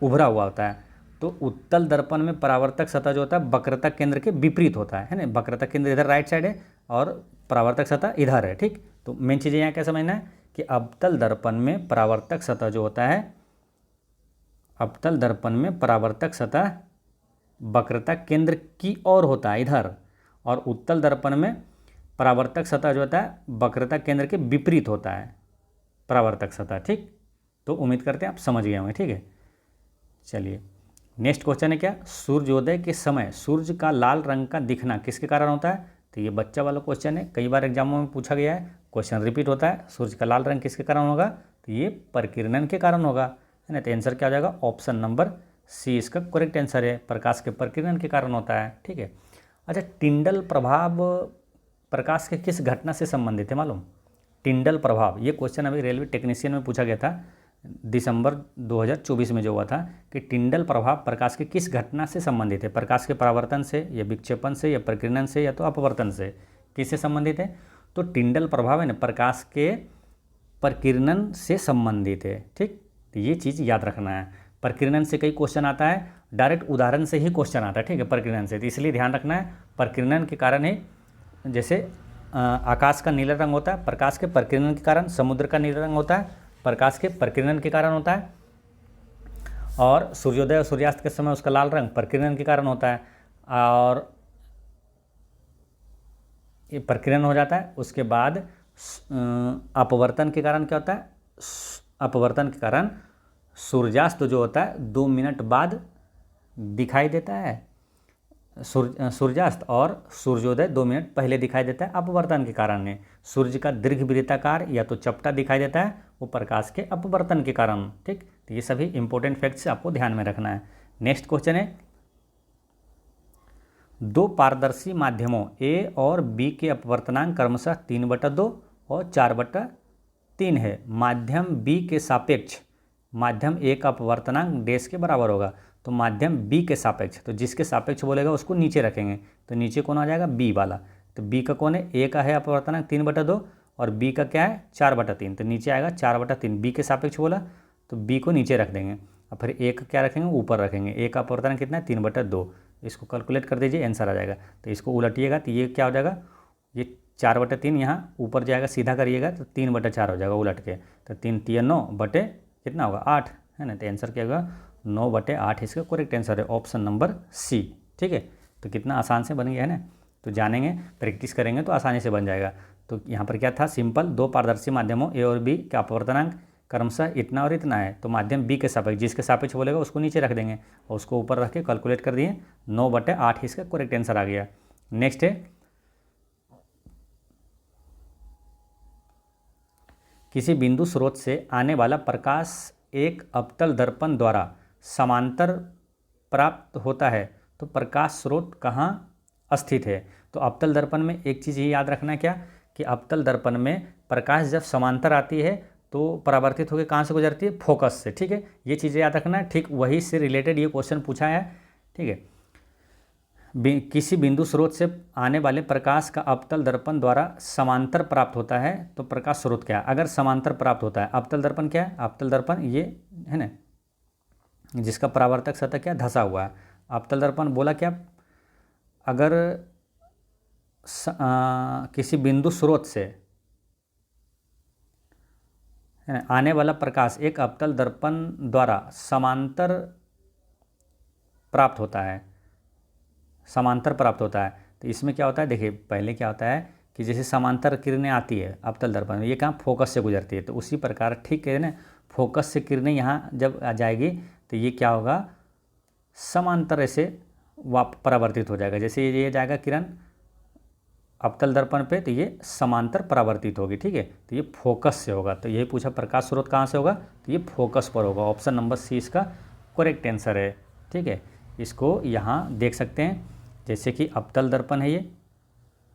Speaker 1: उभरा हुआ होता है, तो उत्तल दर्पण में परावर्तक सतह जो होता है वक्रता केंद्र के विपरीत होता है ना, वक्रता केंद्र इधर राइट साइड है और परावर्तक सतह इधर है, ठीक। तो मेन चीज़ यहाँ क्या समझना है कि अवतल दर्पण में परावर्तक सतह जो होता है, अवतल दर्पण में परावर्तक सतह वक्रता केंद्र की ओर होता है इधर, और उत्तल दर्पण में परावर्तक सतह जो होता है वक्रता केंद्र के विपरीत होता है परावर्तक सतह, ठीक। तो उम्मीद करते हैं आप समझ गए होंगे। ठीक है, चलिए नेक्स्ट क्वेश्चन है क्या, सूर्योदय के समय सूर्य का लाल रंग का दिखना किसके कारण होता है। तो ये बच्चा वाला क्वेश्चन है, कई बार एग्जामों में पूछा गया है, क्वेश्चन रिपीट होता है। सूर्य का लाल रंग किसके कारण होगा, तो ये परिकिरणन के कारण होगा, है ना। तो आंसर क्या हो जाएगा, ऑप्शन नंबर सी इसका करेक्ट आंसर है, प्रकाश के परिकिरण के कारण होता है। ठीक है, अच्छा टिंडल प्रभाव प्रकाश के किस घटना से संबंधित है मालूम। टिंडल प्रभाव, ये क्वेश्चन अभी रेलवे टेक्नीशियन में पूछा गया था दिसंबर 2024 में जो हुआ था कि टिंडल प्रभाव प्रकाश के किस घटना से संबंधित है, प्रकाश के परावर्तन से या विक्षेपण से या प्रकीर्णन से या तो अपवर्तन से, किससे संबंधित है। तो टिंडल प्रभाव है ना प्रकाश के प्रकीर्णन से संबंधित है। ठीक, तो ये चीज़ याद रखना है। प्रकीर्णन से कई क्वेश्चन आता है, डायरेक्ट उदाहरण से ही क्वेश्चन आता है। ठीक है, प्रकीर्णन से, तो इसलिए ध्यान रखना है प्रकीर्णन के कारण ही, जैसे आकाश का नीला रंग होता है प्रकाश के प्रकीर्णन के कारण, समुद्र का नीला रंग होता है प्रकाश के प्रकीर्णन के कारण होता है, और सूर्योदय और सूर्यास्त के समय उसका लाल रंग प्रकीर्णन के कारण होता है, और ये प्रकीर्णन हो जाता है। उसके बाद अपवर्तन के कारण क्या होता है, अपवर्तन के कारण सूर्यास्त जो होता है 2 मिनट बाद दिखाई देता है, सूर्यास्त, और सूर्योदय 2 मिनट पहले दिखाई देता है अपवर्तन के कारण है। सूर्य का दीर्घ वृत्ताकार या तो चपटा दिखाई देता है, वो प्रकाश के अपवर्तन के कारण। ठीक, तो ये सभी इंपॉर्टेंट फैक्ट्स आपको ध्यान में रखना है। नेक्स्ट क्वेश्चन है, दो पारदर्शी माध्यमों ए और बी के अपवर्तनांक क्रमशः 3/2 और 4/3 है। माध्यम बी के सापेक्ष माध्यम ए का अपवर्तनांक डैश के बराबर होगा। तो माध्यम बी के सापेक्ष, तो जिसके सापेक्ष बोलेगा उसको नीचे रखेंगे, तो नीचे कौन आ जाएगा, बी वाला। तो बी का कौन है, ए का है अपवर्तनांक 3/2 और बी का क्या है 4/3, तो नीचे आएगा 4/3। बी के सापेक्ष बोला तो बी को नीचे रख देंगे, और फिर ए का क्या रखेंगे, ऊपर रखेंगे। ए का अपवर्तनांक कितना है 3/2, इसको कैलकुलेट कर दीजिए, आंसर आ जाएगा। तो इसको उलटिएगा तो ये क्या हो जाएगा, ये 4/3 यहाँ ऊपर जाएगा, सीधा करिएगा तो 3/4 हो जाएगा उलट के। तो 3 3 9 बटे कितना होगा 8, है ना। तो आंसर क्या होगा 9/8 इसका करेक्ट आंसर है, ऑप्शन नंबर सी। ठीक है, तो कितना आसान से बन गया है ना। तो जानेंगे, प्रैक्टिस करेंगे तो आसानी से बन जाएगा। तो यहाँ पर क्या था, सिंपल, दो पारदर्शी माध्यमों ए और बी का अपवर्तनांक क्रमशः इतना और इतना है, तो माध्यम बी के सापेक्ष, जिसके सापेक्ष बोलेगा उसको नीचे रख देंगे और उसको ऊपर रख के कैलकुलेट कर दिए, 9/8 इसका करेक्ट आंसर आ गया। नेक्स्ट है, किसी बिंदु स्रोत से आने वाला प्रकाश एक अवतल दर्पण द्वारा समांतर प्राप्त होता है, तो प्रकाश स्रोत कहाँ स्थित है। तो अवतल दर्पण में एक चीज़ ये याद रखना है क्या, कि अवतल दर्पण में प्रकाश जब समांतर आती है तो परावर्तित होकर कहाँ से गुजरती है, फोकस से। ठीक है, ये चीज़ें याद रखना है। ठीक वही से रिलेटेड ये क्वेश्चन पूछा है। ठीक है, किसी बिंदु स्रोत से आने वाले प्रकाश का अवतल दर्पण द्वारा समांतर प्राप्त होता है, तो प्रकाश स्रोत क्या है। अगर समांतर प्राप्त होता है, अवतल दर्पण क्या है, अवतल दर्पण ये है ना, जिसका परावर्तक सतह क्या धसा हुआ है। अवतल दर्पण बोला क्या, अगर किसी बिंदु स्रोत से है ना आने वाला प्रकाश एक अवतल दर्पण द्वारा समांतर प्राप्त होता है, समांतर प्राप्त होता है, तो इसमें क्या होता है, देखिए पहले क्या होता है कि जैसे समांतर किरणें आती है अवतल दर्पण में, ये कहाँ फोकस से गुजरती है, तो उसी प्रकार ठीक है ना, फोकस से किरणें यहाँ जब आ जाएगी तो ये क्या होगा, समांतर ऐसे परावर्तित हो जाएगा। जैसे ये जाएगा किरण अवतल दर्पण पे, तो ये समांतर परावर्तित होगी। ठीक है, तो ये फोकस से होगा। तो यही पूछा प्रकाश स्रोत कहाँ से होगा, तो ये फोकस पर होगा। ऑप्शन नंबर सी इसका करेक्ट आंसर है। ठीक है, इसको यहाँ देख सकते हैं, जैसे कि अवतल दर्पण है,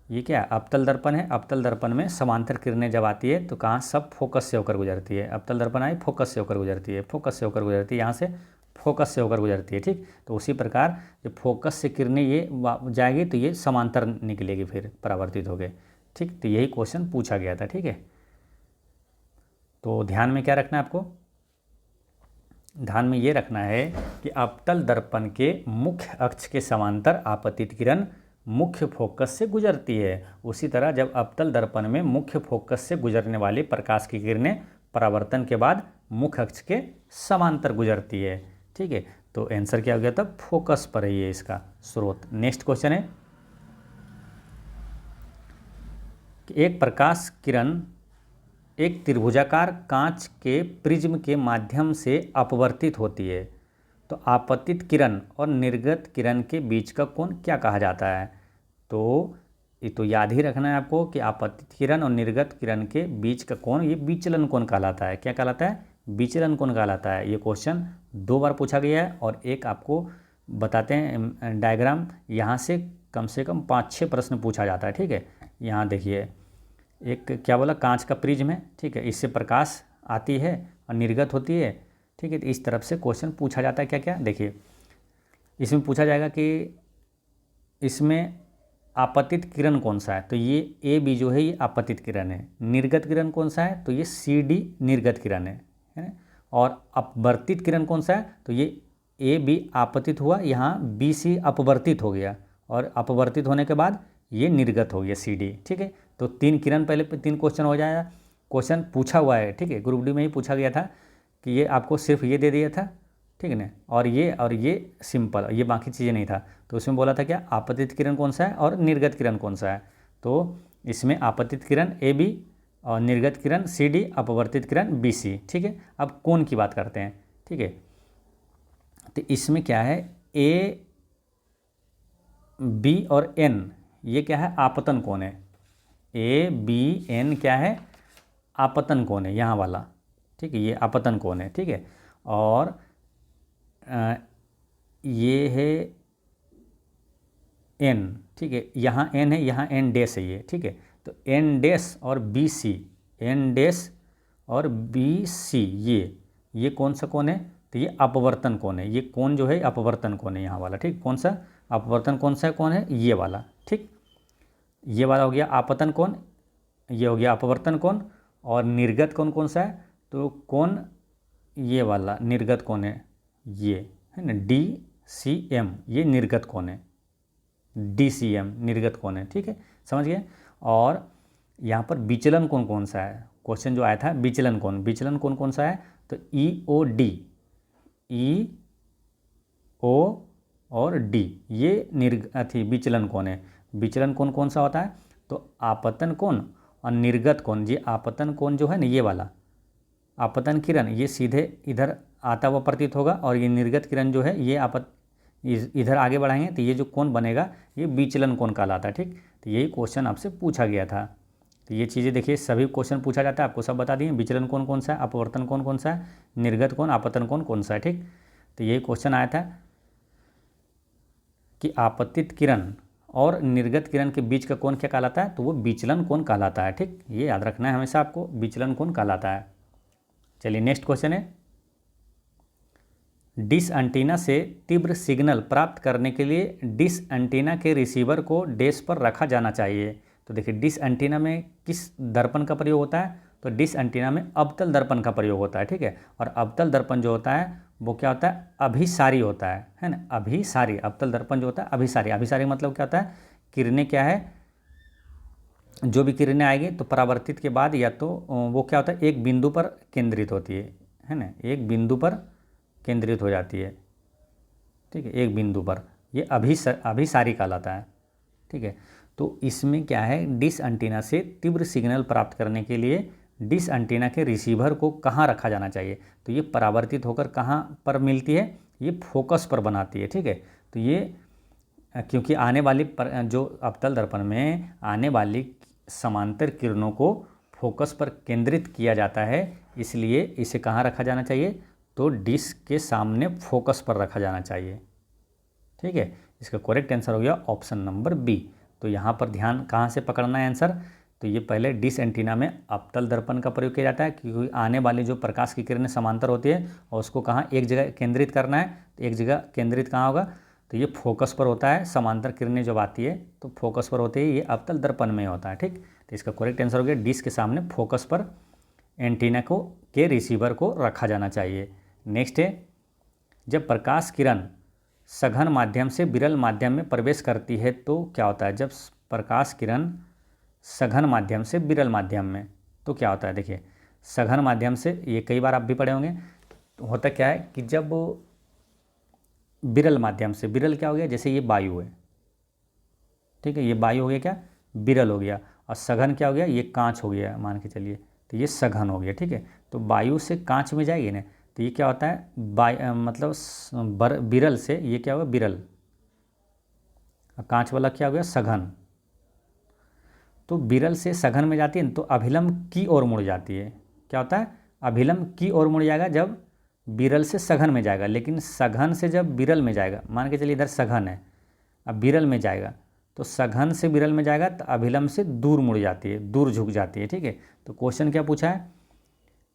Speaker 1: ये क्या है, अवतल दर्पण है। अवतल दर्पण में समांतर किरणें जब आती है तो कहाँ, सब फोकस से होकर गुजरती है। अवतल दर्पण आई, फोकस से होकर गुजरती है, फोकस से होकर गुजरती है, यहाँ से फोकस से होकर गुजरती है। ठीक, तो उसी प्रकार जब फोकस से किरणें ये जाएगी तो ये समांतर निकलेगी, फिर परावर्तित हो गए। ठीक, तो यही क्वेश्चन पूछा गया था। ठीक है, तो ध्यान में क्या रखना है आपको, ध्यान में ये रखना है कि अवतल दर्पण के मुख्य अक्ष के समांतर आपतित किरण मुख्य फोकस से गुजरती है। उसी तरह जब अवतल दर्पण में मुख्य फोकस से गुजरने वाली प्रकाश की किरणें परावर्तन के बाद मुख्य अक्ष के समांतर गुजरती है। ठीक है, तो आंसर क्या हो गया था, फोकस पर ही है इसका स्रोत। नेक्स्ट क्वेश्चन है कि एक प्रकाश किरण एक त्रिभुजाकार कांच के प्रिज्म के माध्यम से अपवर्तित होती है, तो आपतित किरण और निर्गत किरण के बीच का कोण क्या कहा जाता है? तो ये तो याद ही रखना है आपको कि आपतित किरण और निर्गत किरण के बीच का कोण ये विचलन कोण कहलाता है। क्या कहलाता है? विचलन कोण कहलाता है। ये क्वेश्चन 2 बार पूछा गया है और एक आपको बताते हैं डायग्राम, यहाँ से कम 5-6 प्रश्न पूछा जाता है। ठीक है, यहाँ देखिए, एक क्या बोला, कांच का प्रिज्म है, ठीक है, इससे प्रकाश आती है और निर्गत होती है। ठीक है, तो इस तरफ से क्वेश्चन पूछा जाता है। क्या क्या देखिए, इसमें पूछा जाएगा कि इसमें आपतित किरण कौन सा है, तो ये ए बी जो है ये आपतित किरण है। निर्गत किरण कौन सा है, तो ये सी डी निर्गत किरण है ना। और अपवर्तित किरण कौन सा है, तो ये ए बी आपतित हुआ, यहाँ बी सी अपवर्तित हो गया और अपवर्तित होने के बाद ये निर्गत हो गया सी डी। ठीक है, तो 3 किरण, पहले 3 क्वेश्चन हो जाएगा। क्वेश्चन पूछा हुआ है, ठीक है, ग्रुप डी में ही पूछा गया था कि ये आपको सिर्फ ये दे दिया था, ठीक है ना, और ये सिंपल, ये बाकी चीज़ें नहीं था। तो उसमें बोला था क्या, आपतित किरण कौन सा है और निर्गत किरण कौन सा है। तो इसमें आपतित किरण ए बी और निर्गत किरण सी डी, अपवर्तित किरण बी सी। ठीक है, अब कोण की बात करते हैं। ठीक है, तो इसमें क्या है, ए बी और एन ये क्या है, आपतन कोण है। ए बी एन क्या है, आपतन कोण है, यहाँ वाला। ठीक है, ये आपतन कोण है। ठीक है, और ये है एन। ठीक है, यहाँ एन है, यहाँ एन डैश है ये। ठीक है, तो एन डैश और बी सी, एन डैश और बी सी, ये कौन सा कोण है, तो ये अपवर्तन कोण है। ये कोण जो है अपवर्तन कोण है, यहाँ वाला। ठीक, कौन सा अपवर्तन कौन सा कोण है, ये वाला। ठीक, ये वाला हो गया आपतन कोण, ये हो गया अपवर्तन कोण। और निर्गत कोण कौन सा है, तो कोण ये वाला निर्गत कोण है, ये है ना, डी सी एम, ये निर्गत कोण है, डी सी एम निर्गत कोण है। ठीक है, समझ गए। और यहाँ पर विचलन कोण कौन सा है, क्वेश्चन जो आया था विचलन कोण, विचलन कोण कौन सा है, तो ई ओ डी, ई ओ और डी, ये विचलन कोण है। विचलन कोण कौन सा होता है, तो आपतन कोण और निर्गत कोण। ये आपतन कोण जो है ना, ये वाला आपतन किरण ये सीधे इधर आता हुआ प्रतीत होगा, और ये निर्गत किरण जो है ये इधर आगे बढ़ाएंगे तो ये जो कोण बनेगा ये विचलन कोण कहलाता है। ठीक, तो यही क्वेश्चन आपसे पूछा गया था। तो ये चीज़ें देखिए, सभी क्वेश्चन पूछा जाता है, आपको सब बता दिए। विचलन कोण कौन सा है, अपवर्तन कोण कौन सा है, निर्गत कोण, आपतन कोण कौन सा है। ठीक, तो यही क्वेश्चन आया था कि आपतित किरण और निर्गत किरण के बीच का कोण क्या कहलाता है, तो वो विचलन कोण कहलाता है। ठीक, ये याद रखना है हमेशा आपको, विचलन कोण कहलाता है। चलिए नेक्स्ट क्वेश्चन है, डिश एंटीना से तीव्र सिग्नल प्राप्त करने के लिए डिश एंटीना के रिसीवर को डैश पर रखा जाना चाहिए। तो देखिए, डिश एंटीना में किस दर्पण का प्रयोग होता है, तो डिश एंटीना में अवतल दर्पण का प्रयोग होता है। ठीक है, और अवतल दर्पण जो होता है वो क्या होता है, अभिसारी होता है ना, अभिसारी। अवतल दर्पण जो होता है अभिसारी, अभिसारी मतलब क्या होता है, किरणें क्या है, जो भी किरणें आएगी तो परावर्तित के बाद या तो वो क्या होता है, एक बिंदु पर केंद्रित होती है ना, एक बिंदु पर केंद्रित हो जाती है। ठीक है, एक बिंदु पर, ये अभिसारी कहलाता है। ठीक है, तो इसमें क्या है, डिश एंटीना से तीव्र सिग्नल प्राप्त करने के लिए डिश एंटीना के रिसीवर को कहाँ रखा जाना चाहिए, तो ये परावर्तित होकर कहाँ पर मिलती है, ये फोकस पर बनाती है। ठीक है, तो ये क्योंकि आने वाली जो अवतल दर्पण में आने वाली समांतर किरणों को फोकस पर केंद्रित किया जाता है, इसलिए इसे कहाँ रखा जाना चाहिए, तो डिश के सामने फोकस पर रखा जाना चाहिए। ठीक है, इसका करेक्ट आंसर हो गया ऑप्शन नंबर बी। तो यहाँ पर ध्यान कहाँ से पकड़ना है आंसर, तो ये पहले डिश एंटीना में अवतल दर्पण का प्रयोग किया जाता है, क्योंकि आने वाली जो प्रकाश की किरणें समांतर होती है और उसको कहाँ एक जगह केंद्रित करना है, तो एक जगह केंद्रित कहाँ होगा, तो ये फोकस पर होता है। समांतर किरणें जब आती है तो फोकस पर होती है, ये अवतल दर्पण में होता है। ठीक, तो इसका करेक्ट आंसर हो गया डिश के सामने फोकस पर एंटीना को के रिसीवर को रखा जाना चाहिए। नेक्स्ट है, जब प्रकाश किरण सघन माध्यम से विरल माध्यम में प्रवेश करती है तो क्या होता है, जब प्रकाश किरण सघन माध्यम से विरल माध्यम में तो क्या होता है। देखिए, सघन माध्यम से, ये कई बार आप भी पढ़े होंगे, तो होता क्या है कि जब विरल माध्यम से, विरल क्या हो गया, जैसे ये वायु है, ठीक है, ये वायु हो गया क्या, विरल हो गया, और सघन क्या हो गया, ये कांच हो गया मान के चलिए, तो ये सघन हो गया, ठीक है। तो वायु से कांच में जाएगी ना, तो ये क्या होता है मतलब बिरल से ये क्या होगा, बिरल, और कांच वाला क्या हो गया, सघन। तो बिरल से सघन में जाती है तो अभिलंब की ओर मुड़ जाती है। क्या होता है, अभिलंब की ओर मुड़ जाएगा जब बिरल से सघन में जाएगा। लेकिन सघन से जब बिरल में जाएगा, मान के चलिए इधर सघन है, अब बिरल में जाएगा, तो सघन से बिरल में जाएगा तो अभिलंब से दूर मुड़ जाती है, दूर झुक जाती है, ठीक है। तो क्वेश्चन क्या पूछा है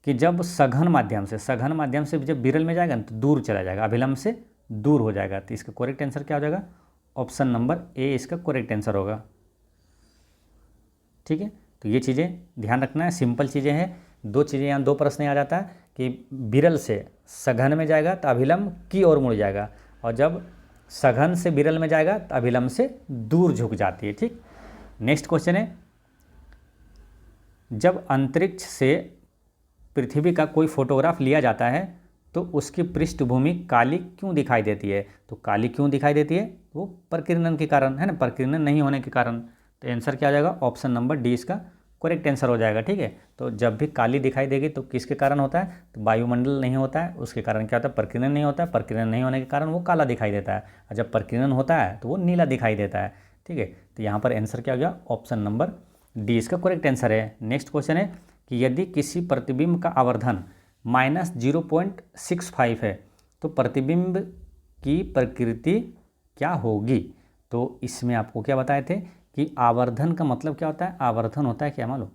Speaker 1: कि जब सघन माध्यम से जब बिरल में जाएगा तो दूर चला जाएगा, अभिलंब से दूर हो जाएगा। तो इसका करेक्ट आंसर क्या हो जाएगा, ऑप्शन नंबर ए इसका करेक्ट आंसर होगा, ठीक है। तो ये चीज़ें ध्यान रखना है, सिंपल चीज़ें हैं। दो चीज़ें यहाँ, दो प्रश्न आ जाता है कि बिरल से सघन में जाएगा तो अभिलंब की ओर मुड़ जाएगा, और जब सघन से बिरल में जाएगा तो अभिलंब से दूर झुक जाती है, ठीक। नेक्स्ट क्वेश्चन है, जब अंतरिक्ष से पृथ्वी का कोई फोटोग्राफ लिया जाता है तो उसकी पृष्ठभूमि काली क्यों दिखाई देती है। तो काली क्यों दिखाई देती है, वो प्रकीर्णन के कारण है ना, प्रकीर्णन नहीं होने के कारण। तो आंसर क्या आ जाएगा, ऑप्शन नंबर डी इसका करेक्ट आंसर हो जाएगा, ठीक है। तो जब भी काली दिखाई देगी तो किसके कारण होता है, तो वायुमंडल नहीं होता है, उसके कारण क्या होता है, प्रकीर्णन नहीं होता है, प्रकीर्णन नहीं होने के कारण वो काला दिखाई देता है, और जब प्रकीर्णन होता है तो वो नीला दिखाई देता है, ठीक है। तो यहाँ पर आंसर क्या हो गया, ऑप्शन नंबर डी इसका करेक्ट आंसर है। नेक्स्ट क्वेश्चन है कि यदि किसी प्रतिबिंब का आवर्धन -0.65 है तो प्रतिबिंब की प्रकृति क्या होगी। तो इसमें आपको क्या बताए थे कि आवर्धन का मतलब क्या होता है, आवर्धन होता है क्या मालूम,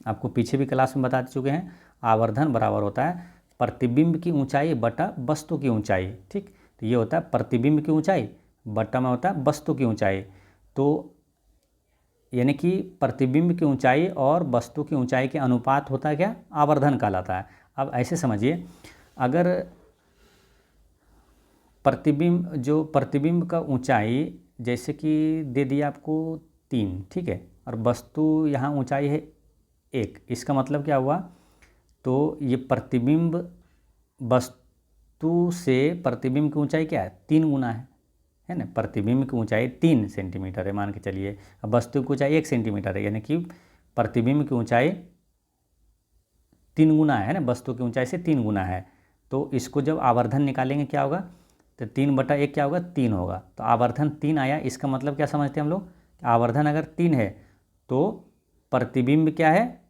Speaker 1: आपको पीछे भी क्लास में बता चुके हैं। आवर्धन बराबर होता है प्रतिबिंब की ऊंचाई बटा वस्तु की ऊंचाई, ठीक। तो ये होता है प्रतिबिंब की ऊंचाई बटा में होता है वस्तु की ऊंचाई। तो यानी कि प्रतिबिंब की ऊंचाई और वस्तु की ऊंचाई के अनुपात होता है क्या, आवर्धन कहलाता है। अब ऐसे समझिए, अगर प्रतिबिंब का ऊंचाई जैसे कि दे दिया आपको 3, ठीक है, और वस्तु यहाँ ऊंचाई है 1, इसका मतलब क्या हुआ, तो ये प्रतिबिंब वस्तु से प्रतिबिंब की ऊंचाई क्या है, 3 गुना है ना। प्रतिबिंब की ऊंचाई 3 सेंटीमीटर है मान के चलिए, अब वस्तु की ऊंचाई 1 सेंटीमीटर है, यानी कि प्रतिबिंब की ऊंचाई 3 गुना है ना, वस्तु की ऊंचाई से 3 गुना है। तो इसको जब आवर्धन निकालेंगे क्या होगा, तो 3/1 क्या होगा, 3 होगा। तो आवर्धन 3 आया, इसका मतलब क्या समझते हैं हम लोग, आवर्धन अगर 3 है तो प्रतिबिंब क्या है,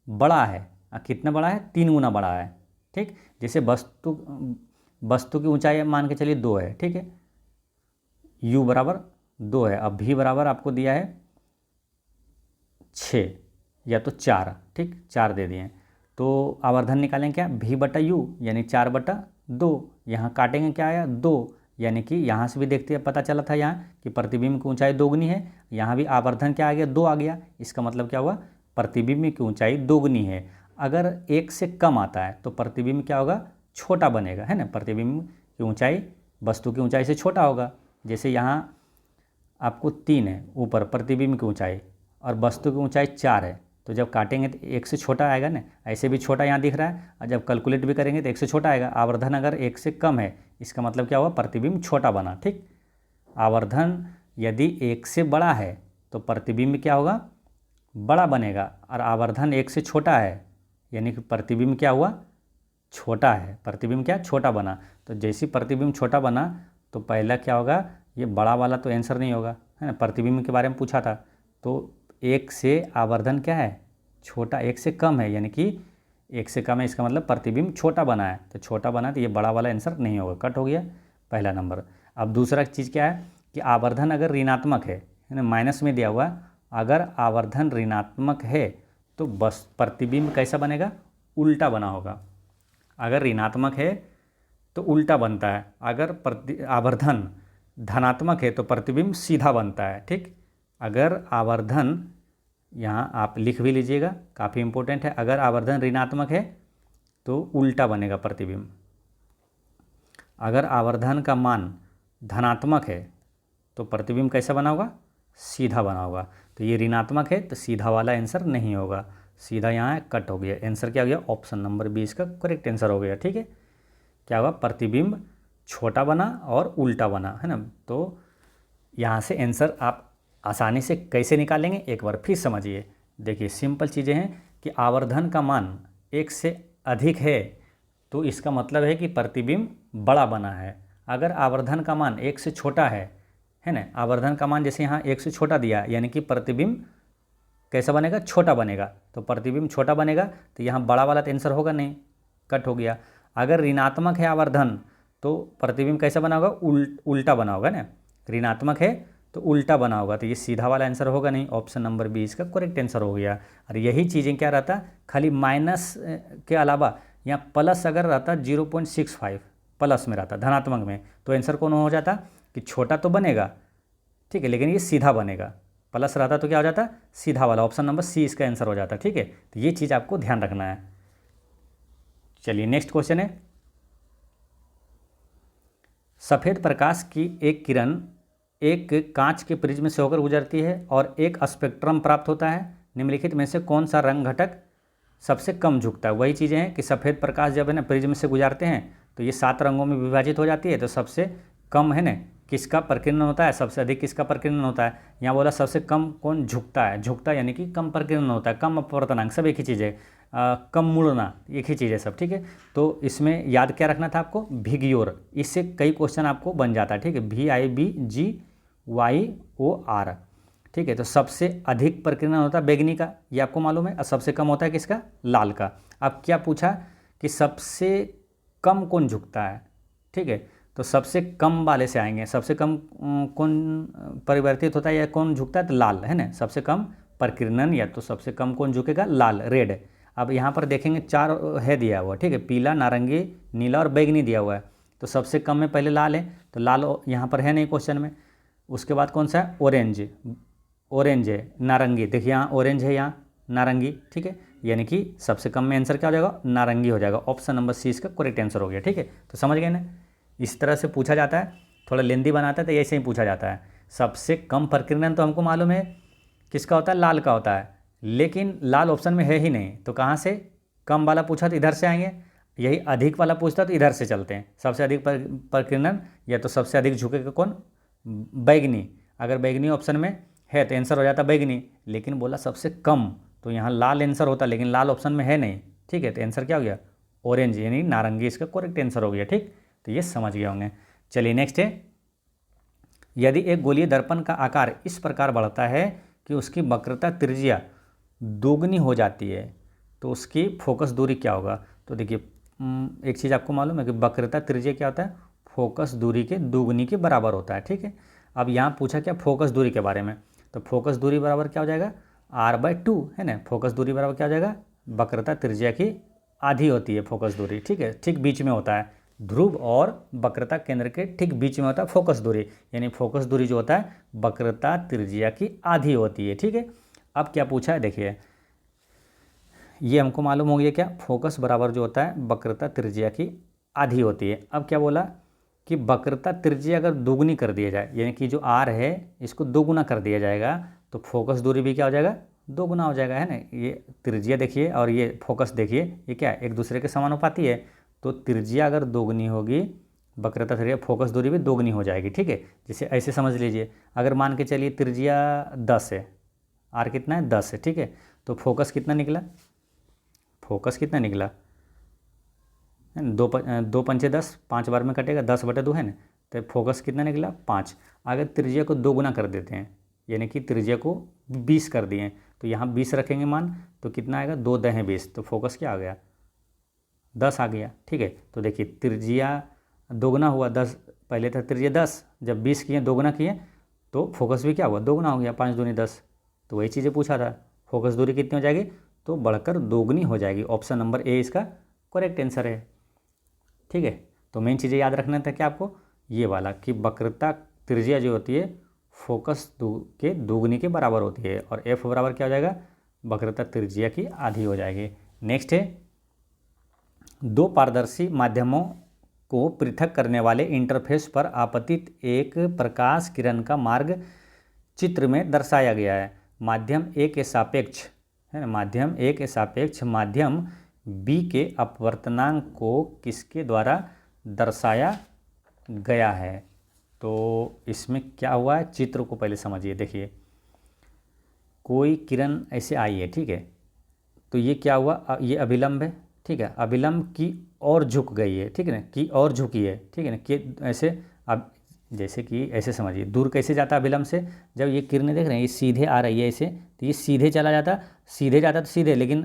Speaker 1: बड़ा है। कितना बड़ा है, 3 गुना बड़ा है, ठीक। जैसे वस्तु की ऊंचाई मान के चलिए 2 है, ठीक है, u बराबर 2 है। अब v बराबर आपको दिया है 6 या तो 4, ठीक, 4 दे दिए। तो आवर्धन निकालेंगे क्या, v/u यानी 4/2, यहाँ काटेंगे क्या आया 2, यानी कि यहाँ से भी देखते हैं पता चला था यहाँ कि प्रतिबिंब की ऊंचाई 2 गुनी है, यहाँ भी आवर्धन क्या आ गया, 2 आ गया। इसका मतलब क्या हुआ, प्रतिबिंब की ऊंचाई 2 गुनी है। अगर 1 से कम आता है तो प्रतिबिंब क्या होगा, छोटा बनेगा, है ना। प्रतिबिंब की ऊंचाई वस्तु की ऊंचाई से छोटा होगा। जैसे यहाँ आपको 3 है ऊपर प्रतिबिंब की ऊंचाई और वस्तु की ऊंचाई 4 है, तो जब काटेंगे तो 1 से छोटा आएगा ना, ऐसे भी छोटा यहाँ दिख रहा है, और जब कैलकुलेट भी करेंगे तो 1 से छोटा आएगा। आवर्धन अगर 1 से कम है, इसका मतलब क्या हुआ, प्रतिबिंब छोटा बना, ठीक। आवर्धन यदि 1 से बड़ा है तो प्रतिबिंब क्या होगा, बड़ा बनेगा, और आवर्धन 1 से छोटा है यानी कि प्रतिबिंब क्या हुआ, छोटा है, प्रतिबिंब क्या छोटा बना। तो जैसे प्रतिबिंब छोटा बना तो पहला क्या होगा, ये बड़ा वाला तो आंसर नहीं होगा, है ना, प्रतिबिंब के बारे में पूछा था। तो 1 से आवर्धन क्या है, छोटा, 1 से कम है, यानी कि 1 से कम है, इसका मतलब प्रतिबिंब छोटा बना है। तो छोटा बना तो ये बड़ा वाला आंसर नहीं होगा, कट हो गया पहला नंबर। अब दूसरा चीज़ क्या है कि आवर्धन अगर ऋणात्मक है ना, माइनस में दिया हुआ, अगर आवर्धन ऋणात्मक है तो बस प्रतिबिंब कैसा बनेगा, उल्टा बना होगा। अगर ऋणात्मक है तो उल्टा बनता है, अगर आवर्धन धनात्मक है तो प्रतिबिंब सीधा बनता है, ठीक। अगर आवर्धन, यहाँ आप लिख भी लीजिएगा, काफ़ी इंपॉर्टेंट है, अगर आवर्धन ऋणात्मक है तो उल्टा बनेगा प्रतिबिंब। अगर आवर्धन का मान धनात्मक है तो प्रतिबिंब कैसा बना होगा, सीधा बना होगा। तो ये ऋणात्मक है तो सीधा वाला आंसर नहीं होगा, सीधा यहाँ कट हो गया। आंसर क्या हो गया, ऑप्शन नंबर 20 का करेक्ट आंसर हो गया, ठीक है। क्या होगा, प्रतिबिंब छोटा बना और उल्टा बना, है ना। तो यहाँ से आंसर आप आसानी से कैसे निकालेंगे, एक बार फिर समझिए। देखिए सिंपल चीज़ें हैं कि आवर्धन का मान 1 से अधिक है तो इसका मतलब है कि प्रतिबिंब बड़ा बना है। अगर आवर्धन का मान 1 से छोटा है ना, आवर्धन का मान जैसे यहाँ 1 से छोटा दिया यानी कि प्रतिबिंब कैसा बनेगा, छोटा बनेगा। तो प्रतिबिंब छोटा बनेगा तो यहाँ बड़ा वाला तो आंसर होगा नहीं, कट हो गया। अगर ऋणात्मक है आवर्धन तो प्रतिबिंब कैसा बना होगा, उल्टा बना होगा ना, ऋणात्मक है तो उल्टा बना होगा, तो ये सीधा वाला आंसर होगा नहीं। ऑप्शन नंबर बी इसका करेक्ट आंसर हो गया। और यही चीज़ें क्या रहता, खाली माइनस के अलावा यहाँ प्लस अगर रहता 0.65 प्लस में रहता धनात्मक में, तो आंसर कौन हो जाता कि छोटा तो बनेगा, ठीक है, लेकिन ये सीधा बनेगा। प्लस रहता तो क्या हो जाता, सीधा वाला। ऑप्शन नंबर सी इसका आंसर हो जाता, ठीक है। तो ये चीज़ आपको ध्यान रखना है। चलिए नेक्स्ट क्वेश्चन है, सफ़ेद प्रकाश की एक किरण एक कांच के प्रिज्म से होकर गुजरती है और एक स्पेक्ट्रम प्राप्त होता है, निम्नलिखित में से कौन सा रंग घटक सबसे कम झुकता है। वही चीज़ें हैं कि सफ़ेद प्रकाश जब है ना प्रिज्म से गुजारते हैं तो ये 7 रंगों में विभाजित हो जाती है, तो सबसे कम है ना किसका प्रकीर्णन होता है, सबसे अधिक किसका प्रकीर्णन होता है। यहाँ बोला सबसे कम कौन झुकता है, झुकता यानी कि कम प्रकीर्णन होता है, कम अपवर्तनांक, सब एक ही चीज़ है, कम मुड़ना एक ही चीज़ है सब, ठीक है। तो इसमें याद क्या रखना था आपको, भिग्योर, इससे कई क्वेश्चन आपको बन जाता है, ठीक है, VIBGYOR, ठीक है। तो सबसे अधिक प्रकीर्णन होता है बैगनी का, ये आपको मालूम है, और सबसे कम होता है किसका, लाल का। अब क्या पूछा कि सबसे कम कौन झुकता है, ठीक है, तो सबसे कम वाले से आएंगे। सबसे कम कौन परिवर्तित होता है या कौन झुकता है, तो लाल है ना, सबसे कम प्रकीर्णन, या तो सबसे कम कौन झुकेगा, लाल, रेड। अब यहाँ पर देखेंगे 4 है दिया हुआ, ठीक है, पीला, नारंगी, नीला और बैगनी दिया हुआ है। तो सबसे कम में पहले लाल है, तो लाल यहाँ पर है नहीं क्वेश्चन में। उसके बाद कौन सा है, ऑरेंज, ऑरेंज है, नारंगी, देखिए यहाँ ऑरेंज है, यहाँ नारंगी, ठीक है, यानी कि सबसे कम में आंसर क्या हो जाएगा, नारंगी हो जाएगा। ऑप्शन नंबर सी इसका करेक्ट आंसर हो गया, ठीक है। तो समझ गए ना, इस तरह से पूछा जाता है, थोड़ा लेंदी बनाता है तो ऐसे ही पूछा जाता है। सबसे कम प्रकीर्णन तो हमको मालूम है किसका होता है, लाल का होता है, लेकिन लाल ऑप्शन में है ही नहीं, तो कहाँ से कम वाला पूछा तो इधर से आएंगे, यही अधिक वाला पूछता तो इधर से चलते हैं। सबसे अधिक प्रकीर्णन या तो सबसे अधिक झुकेगा कौन, बैगनी। अगर बैगनी ऑप्शन में है तो आंसर हो जाता बैगनी, लेकिन बोला सबसे कम, तो यहाँ लाल आंसर होता, लेकिन लाल ऑप्शन में है नहीं, ठीक है, तो आंसर क्या हो गया, ऑरेंज यानी नारंगी इसका करेक्ट आंसर हो गया, ठीक। तो ये समझ गए होंगे। चलिए नेक्स्ट है, यदि एक गोलीय दर्पण का आकार इस प्रकार बढ़ता है कि उसकी वक्रता त्रिज्या दोगुनी हो जाती है तो उसकी फोकस दूरी क्या होगा। तो देखिए एक चीज़ आपको मालूम है कि वक्रता त्रिज्या क्या होता है, फोकस दूरी के दोगुनी के बराबर होता है, ठीक है। अब यहाँ पूछा क्या, फोकस दूरी के बारे में, तो फोकस दूरी बराबर क्या हो जाएगा, R/2 है ना। फोकस दूरी बराबर क्या हो जाएगा, वक्रता त्रिज्या की आधी होती है फोकस दूरी, ठीक है, ठीक बीच में होता है, ध्रुव और वक्रता केंद्र के ठीक बीच में होता है फोकस दूरी, यानी फोकस दूरी जो होता है वक्रता त्रिज्या की आधी होती है, ठीक है। अब क्या पूछा है, देखिए ये हमको मालूम हो गया क्या, फोकस बराबर जो होता है वक्रता त्रिज्या की आधी होती है। अब क्या बोला कि वक्रता त्रिज्या अगर दोगुनी कर दिया जाए, यानी कि जो R है इसको दोगुना कर दिया जाएगा, तो फोकस दूरी भी क्या हो जाएगा, दोगुना हो जाएगा, है ना। ये त्रिज्या देखिए और ये फोकस देखिए, ये क्या है, एक दूसरे के समानुपाती है, तो त्रिज्या अगर दोगुनी होगी वक्रता त्रिज्या, फोकस दूरी भी दोगुनी हो जाएगी, ठीक है। जैसे ऐसे समझ लीजिए, अगर मान के चलिए त्रिज्या 10 है, R कितना है, 10 है, ठीक है, तो फोकस कितना निकला, फोकस कितना निकला है ना, 2 पंचे 10, 5 बार में कटेगा, 10/2 है ना, तो फोकस कितना निकला, 5। अगर त्रिज्या को दोगुना कर देते हैं, यानी कि त्रिज्या को 20 कर दिए, तो यहाँ 20 रखेंगे मान, तो कितना आएगा, 2 × 20, तो फोकस क्या आ गया, 10 आ गया, ठीक है। तो देखिए त्रिज्या दोगुना हुआ, 10 पहले था त्रिज्या 10, जब 20 किए दोगुना किए तो फोकस भी क्या हुआ, दोगुना हो गया, 5 दूनी 10। तो वही चीज़ें पूछा था, फोकस दूरी कितनी हो जाएगी, तो बढ़कर दोगुनी हो जाएगी। ऑप्शन नंबर ए इसका करेक्ट आंसर है, ठीक है। तो मेन चीज़ें याद रखना था क्या आपको, ये वाला कि वक्रता त्रिज्या जो होती है फोकस के दोगुनी के बराबर होती है, और एफ बराबर क्या हो जाएगा, वक्रता त्रिज्या की आधी हो जाएगी। नेक्स्ट है, 2 पारदर्शी माध्यमों को पृथक करने वाले इंटरफेस पर आपतित एक प्रकाश किरण का मार्ग चित्र में दर्शाया गया है। माध्यम ए के सापेक्ष है ना, माध्यम ए के सापेक्ष माध्यम बी के अपवर्तनांक को किसके द्वारा दर्शाया गया है। तो इसमें क्या हुआ है, चित्र को पहले समझिए। देखिए कोई किरण ऐसे आई है, ठीक है, तो ये क्या हुआ, ये अभिलंब है, ठीक है, अभिलंब की ओर झुक गई है, ठीक है ना, की ओर झुकी है, ठीक है ना, कि ऐसे अब जैसे कि ऐसे समझिए, दूर कैसे जाता अभिलंब से, जब ये किरणें देख रहे हैं ये सीधे आ रही है ऐसे, तो ये सीधे चला जाता, सीधे जाता तो सीधे, लेकिन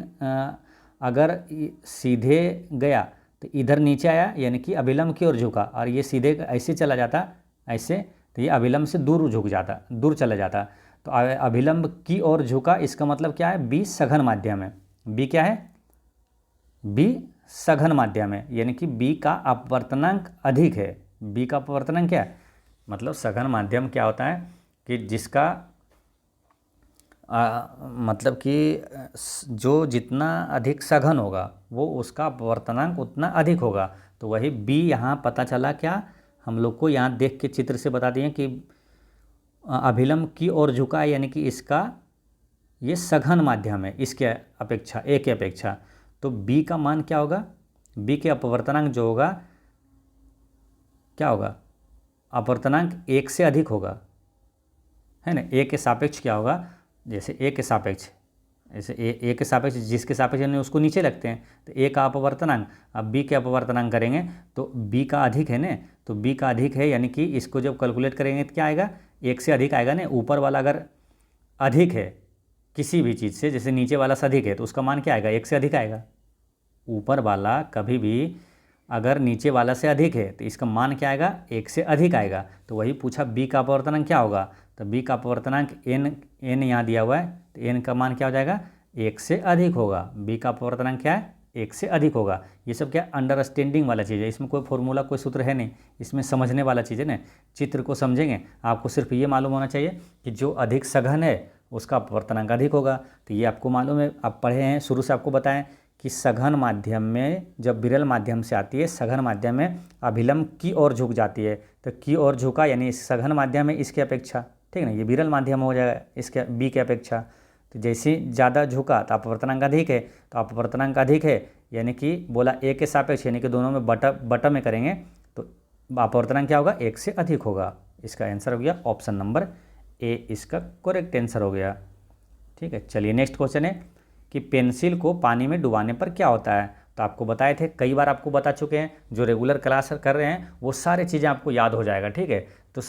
Speaker 1: अगर सीधे गया तो इधर नीचे आया, यानी कि अभिलंब की ओर झुका, और ये सीधे ऐसे चला जाता ऐसे, तो ये अभिलंब से दूर झुक जाता, दूर चला जाता। तो अभिलंब की ओर झुका, इसका मतलब क्या है, बी सघन माध्यम है। बी क्या है, बी सघन माध्यम है, यानी कि बी का अपवर्तनांक अधिक है। बी का अपवर्तनांक क्या है, मतलब सघन माध्यम क्या होता है कि जिसका मतलब कि जो जितना अधिक सघन होगा वो उसका अपवर्तनांक उतना अधिक होगा। तो वही बी यहाँ पता चला, क्या हम लोग को यहाँ देख के चित्र से बता दिए कि अभिलंब की ओर झुका है, यानी कि इसका ये सघन माध्यम है इसके अपेक्षा, ए के अपेक्षा। तो बी का मान क्या होगा, बी के अपवर्तनांक जो होगा क्या होगा, अपवर्तनांक 1 से अधिक होगा, है ना। ए के सापेक्ष क्या होगा, जैसे ए के सापेक्ष, जैसे ए के सापेक्ष जिसके सापेक्ष यानी उसको नीचे रखते हैं, तो ए का अपवर्तनांक, अब बी के अपवर्तनांक करेंगे तो बी का अधिक है ना, तो बी का अधिक है, यानी कि इसको जब कैलकुलेट करेंगे तो क्या आएगा, 1 से अधिक आएगा ना। ऊपर वाला अगर अधिक है किसी भी चीज़ से, जैसे नीचे वाला से अधिक है, तो उसका मान क्या आएगा, 1 से अधिक आएगा। ऊपर वाला कभी भी अगर नीचे वाला से अधिक है तो इसका मान क्या आएगा, 1 से अधिक आएगा। तो वही पूछा बी का अपवर्तनांक क्या होगा, तो बी का अपवर्तनांक एन यहाँ दिया हुआ है, तो एन का मान क्या हो जाएगा, 1 से अधिक होगा। बी का अपवर्तनांक क्या है, 1 से अधिक होगा। ये सब क्या अंडरस्टैंडिंग वाला चीज़ है, इसमें कोई फॉर्मूला कोई सूत्र है नहीं, इसमें समझने वाला चीज़ है ना। चित्र को समझेंगे, आपको सिर्फ ये मालूम होना चाहिए कि जो अधिक सघन है उसका अपवर्तनांक अधिक होगा। तो ये आपको मालूम है, आप पढ़े हैं, शुरू से आपको बताएं कि सघन माध्यम में जब विरल माध्यम से आती है, सघन माध्यम में अभिलंब की ओर झुक जाती है, तो की ओर झुका यानी सघन माध्यम है इसके अपेक्षा, ठीक है ना, ये विरल माध्यम हो जाएगा इसके बी के अपेक्षा। तो जैसे ज़्यादा झुका तो अपवर्तनांक अधिक है, तो अपवर्तनांक अधिक है यानी कि बोला ए के सापेक्ष, यानी कि दोनों में बटा में करेंगे तो अपवर्तनांक क्या होगा, 1 से अधिक होगा। इसका आंसर हो गया ऑप्शन नंबर ए, इसका करेक्ट आंसर हो गया। ठीक है, चलिए नेक्स्ट क्वेश्चन है कि पेंसिल को पानी में डुबाने पर क्या होता है। तो आपको बताए थे, कई बार आपको बता चुके हैं, जो रेगुलर क्लास कर रहे हैं वो सारी चीज़ें आपको याद हो जाएगा। ठीक है, तो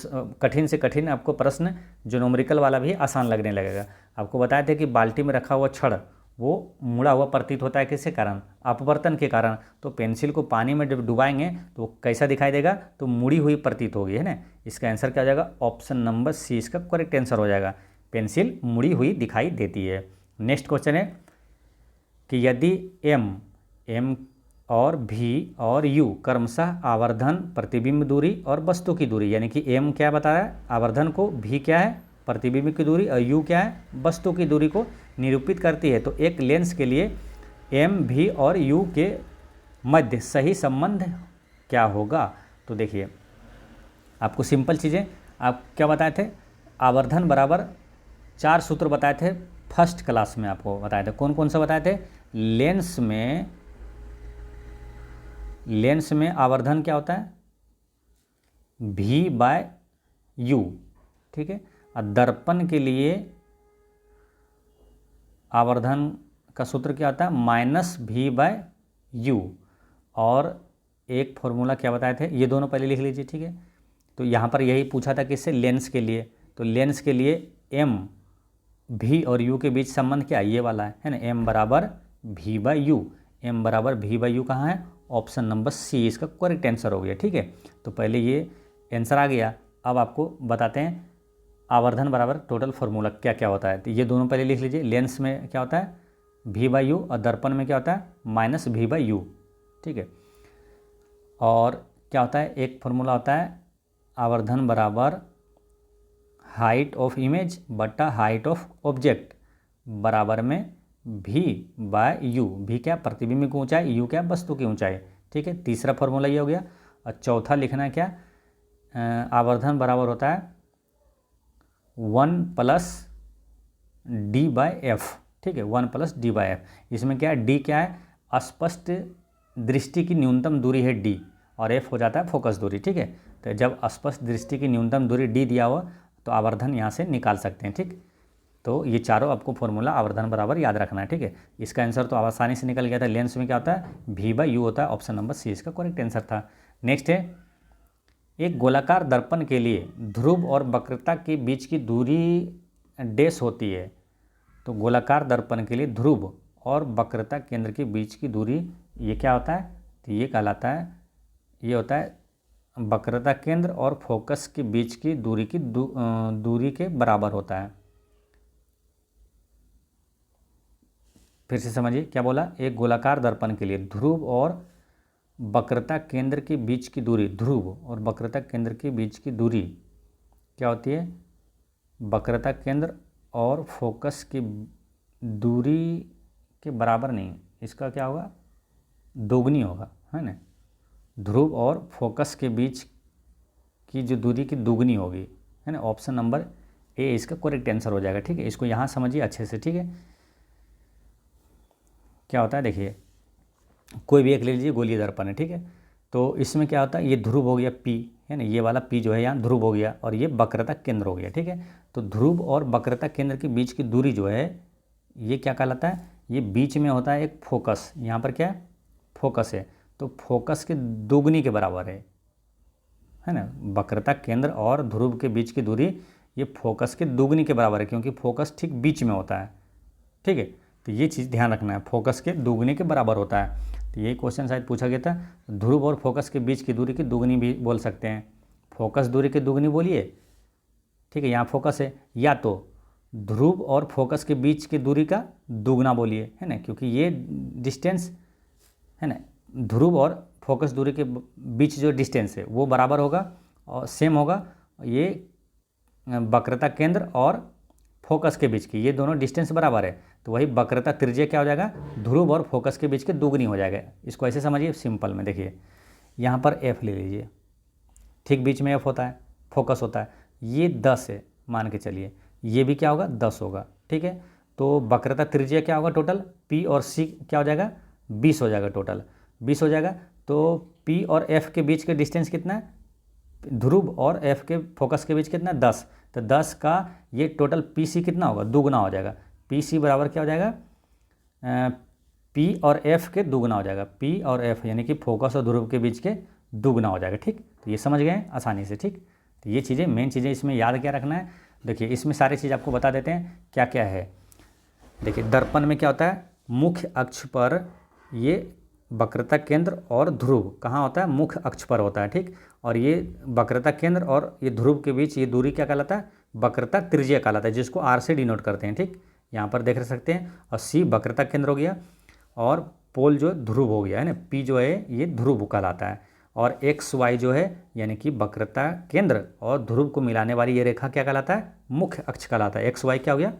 Speaker 1: कठिन से कठिन आपको प्रश्न जो न्यूमेरिकल वाला भी आसान लगने लगेगा। आपको बताए थे कि बाल्टी में रखा हुआ छड़ वो मुड़ा हुआ प्रतीत होता है, किसके कारण, अपवर्तन के कारण। तो पेंसिल को पानी में जब डुबाएंगे तो कैसा दिखाई देगा, तो मुड़ी हुई प्रतीत होगी, है ना। इसका आंसर क्या हो जाएगा, ऑप्शन नंबर सी इसका करेक्ट आंसर हो जाएगा। पेंसिल मुड़ी हुई दिखाई देती है। नेक्स्ट क्वेश्चन है कि यदि एम और भी और यू क्रमशः आवर्धन, प्रतिबिंब दूरी और वस्तु की दूरी, यानी कि एम क्या बता रहा है, आवर्धन को, भी क्या है, प्रतिबिंब की दूरी, और यू क्या है, वस्तु की दूरी को निरूपित करती है। तो एक लेंस के लिए एम भी और यू के मध्य सही संबंध क्या होगा। तो देखिए आपको सिंपल चीज़ें आप क्या बताए थे, आवर्धन बराबर 4 सूत्र बताए थे फर्स्ट क्लास में, आपको बताए थे। कौन कौन सा बताए थे, लेंस में आवर्धन क्या होता है, V/U, ठीक है। और दर्पण के लिए आवर्धन का सूत्र क्या होता है, -V/U। और एक फॉर्मूला क्या बताए थे, ये दोनों पहले लिख लीजिए, ठीक है। तो यहाँ पर यही पूछा था किससे, लेंस के लिए। तो लेंस के लिए M भी और U के बीच संबंध क्या है, ये वाला है ना, M बराबर V/U। M बराबर V/U कहाँ है, ऑप्शन नंबर सी इसका करेक्ट आंसर हो गया। ठीक है, तो पहले ये आंसर आ गया। अब आपको बताते हैं आवर्धन बराबर टोटल फार्मूला क्या क्या होता है। तो ये दोनों पहले लिख लीजिए, लेंस में क्या होता है V/U और दर्पण में क्या होता है -V/U। ठीक है, और क्या होता है, एक फार्मूला होता है आवर्धन बराबर हाइट ऑफ इमेज बटा हाइट ऑफ ऑब्जेक्ट बराबर में V/U। भी क्या, प्रतिबिंब की ऊंचाई, U क्या, वस्तु की ऊंचाई। ठीक है, तीसरा फार्मूला ये हो गया। और चौथा लिखना है क्या, आवर्धन बराबर होता है 1 + D/F। ठीक है, 1 + D/F। इसमें क्या है, D क्या है, अस्पष्ट दृष्टि की न्यूनतम दूरी है D, और F हो जाता है फोकस दूरी। ठीक है, तो जब अस्पष्ट दृष्टि की न्यूनतम दूरी D दिया हुआ तो आवर्धन यहाँ से निकाल सकते हैं। ठीक, तो ये चारों आपको फॉर्मूला आवर्धन बराबर याद रखना है, ठीक है। इसका आंसर तो आसानी से निकल गया था। लेंस में क्या होता है, V/U होता है। ऑप्शन नंबर सी इसका करेक्ट आंसर था। नेक्स्ट है, एक गोलाकार दर्पण के लिए ध्रुव और वक्रता के बीच की दूरी डैश होती है। तो गोलाकार दर्पण के लिए ध्रुव और वक्रता केंद्र के बीच की दूरी ये क्या होता है, तो ये कहलाता है, ये होता है वक्रता केंद्र और फोकस के बीच की दूरी के बराबर होता है। फिर से समझिए क्या बोला, एक गोलाकार दर्पण के लिए ध्रुव और वक्रता केंद्र के बीच की दूरी, ध्रुव और वक्रता केंद्र के बीच की दूरी क्या होती है, वक्रता केंद्र और फोकस की दूरी के बराबर नहीं, इसका क्या होगा, दोगुनी होगा, है ना। ध्रुव और फोकस के बीच की जो दूरी की दोगुनी होगी, है ना। ऑप्शन नंबर ए इसका करेक्ट आंसर हो जाएगा, ठीक है। इसको यहाँ समझिए अच्छे से, ठीक है। क्या होता है, देखिए कोई भी एक ले लीजिए, गोलीय दर्पण है, ठीक है। तो इसमें क्या होता है, ये ध्रुव हो गया P, है ना, ये वाला P जो है यहाँ ध्रुव हो गया, और ये वक्रता केंद्र हो गया, ठीक है। तो ध्रुव और वक्रता केंद्र के बीच की दूरी जो है ये क्या कहलाता है, ये बीच में होता है एक फोकस, यहाँ पर क्या है, फोकस है। तो फोकस के दोगुनी के बराबर है ना। वक्रता केंद्र और ध्रुव के बीच की दूरी ये फोकस के दोगुनी के बराबर है, क्योंकि फोकस ठीक बीच में होता है, ठीक है। तो ये चीज़ ध्यान रखना है, फोकस के दोगुनी के बराबर होता है। तो ये क्वेश्चन शायद पूछा गया था, ध्रुव और फोकस के बीच की दूरी की दोगुनी भी बोल सकते हैं। फोकस दूरी की दोगुनी बोलिए, ठीक है, यहाँ फोकस है, या तो ध्रुव और फोकस के बीच की दूरी का दोगुना बोलिए, है ना, क्योंकि ये डिस्टेंस है ना, ध्रुव और फोकस दूरी के बीच जो डिस्टेंस है वो बराबर होगा और सेम होगा। ये वक्रता केंद्र और फोकस के बीच की ये दोनों डिस्टेंस बराबर है, तो वही वक्रता त्रिज्या क्या हो जाएगा, ध्रुव और फोकस के बीच के दोगुनी हो जाएगा। इसको ऐसे समझिए सिंपल में, देखिए यहाँ पर F ले लीजिए, ठीक बीच में F होता है, फोकस होता है, ये 10 है मान के चलिए, ये भी क्या होगा 10 होगा, ठीक है। तो वक्रता त्रिज्या क्या होगा, टोटल P और C क्या हो जाएगा, 20 हो जाएगा, टोटल 20 हो जाएगा। तो P और F के बीच के डिस्टेंस कितना है, ध्रुव और F के फोकस के बीच कितना, 10। तो 10 का ये टोटल PC कितना होगा, दोगुना हो जाएगा। PC बराबर क्या हो जाएगा, P और F के दोगुना हो जाएगा, P और F यानी कि फोकस और ध्रुव के बीच के दोगुना हो जाएगा, ठीक। तो ये समझ गए आसानी से, ठीक। तो ये चीज़ें मेन चीज़ें इसमें याद क्या रखना है, देखिए इसमें सारी चीज़ आपको बता देते हैं क्या क्या है। देखिए दर्पण में क्या होता है, मुख्य अक्ष पर ये वक्रता केंद्र और ध्रुव कहाँ होता है, मुख्य अक्ष पर होता है, ठीक। और ये वक्रता केंद्र और ये ध्रुव के बीच ये दूरी क्या कहलाता है, वक्रता त्रिज्या कहलाता है, जिसको R से डिनोट करते हैं, ठीक। यहाँ पर देख सकते हैं। और C वक्रता केंद्र हो गया, और पोल जो ध्रुव हो गया, है ना, P जो है ये ध्रुव कहलाता है। और XY जो है यानी कि वक्रता केंद्र और ध्रुव को मिलाने वाली ये रेखा क्या कहलाता है, मुख्य अक्ष कहलाता है। XY क्या हो गया,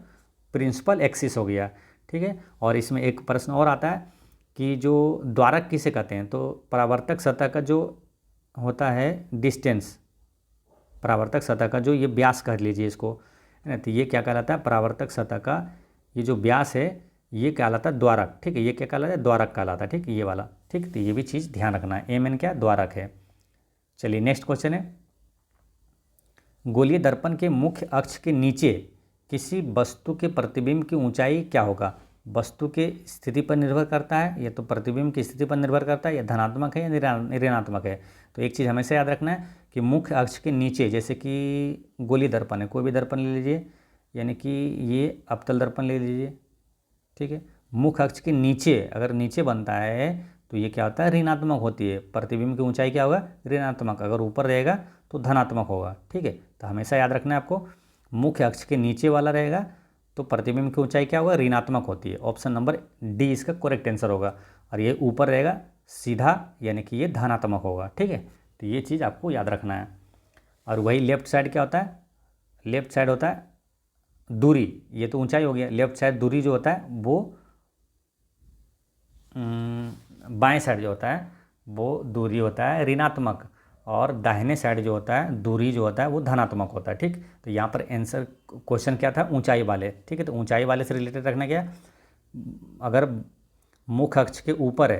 Speaker 1: प्रिंसिपल एक्सिस हो गया, ठीक है। और इसमें एक प्रश्न और आता है कि जो द्वारक किसे कहते हैं, तो परावर्तक सतह का जो होता है डिस्टेंस, परावर्तक सतह का जो ये व्यास कह लीजिए इसको, है ना, तो ये क्या कहलाता है, परावर्तक सतह का ये जो व्यास है ये कहलाता है द्वारक, ठीक है। ये क्या कहलाता है, द्वारक कहलाता है, ठीक, ये वाला, ठीक। तो ये भी चीज़ ध्यान रखना है, MN क्या द्वारक है। चलिए नेक्स्ट क्वेश्चन है, गोलीय दर्पण के मुख्य अक्ष के नीचे किसी वस्तु के प्रतिबिंब की ऊंचाई क्या होगा। वस्तु के स्थिति पर निर्भर करता है, या तो प्रतिबिंब की स्थिति पर निर्भर करता है, या धनात्मक है या ऋणात्मक है। तो एक चीज़ हमेशा याद रखना है कि मुख्य अक्ष के नीचे, जैसे कि गोलीय दर्पण है, कोई भी दर्पण ले लीजिए, यानी कि ये अवतल दर्पण ले लीजिए, ठीक है। मुख्य अक्ष के नीचे अगर नीचे बनता है तो ये क्या होता है, ऋणात्मक होती है, प्रतिबिंब की ऊंचाई क्या होगा, ऋणात्मक। अगर ऊपर रहेगा तो धनात्मक होगा, ठीक है। तो हमेशा याद रखना है आपको, मुख्य अक्ष के नीचे वाला रहेगा तो प्रतिबिंब की ऊंचाई क्या होगा, ऋणात्मक होती है। ऑप्शन नंबर डी इसका करेक्ट आंसर होगा। और ये ऊपर रहेगा सीधा, यानी कि ये धनात्मक होगा, ठीक है। तो ये चीज़ आपको याद रखना है। और वही लेफ्ट साइड क्या होता है, लेफ्ट साइड होता है दूरी, ये तो ऊंचाई हो गया, लेफ्ट साइड दूरी जो होता है वो बाएं साइड जो होता है वो दूरी होता है ऋणात्मक, और दाहिने साइड जो होता है दूरी जो होता है वो धनात्मक होता है, ठीक। तो यहाँ पर आंसर क्वेश्चन क्या था, ऊंचाई वाले, ठीक है। तो ऊंचाई वाले से रिलेटेड रखना क्या, अगर मुख्य अक्ष के ऊपर है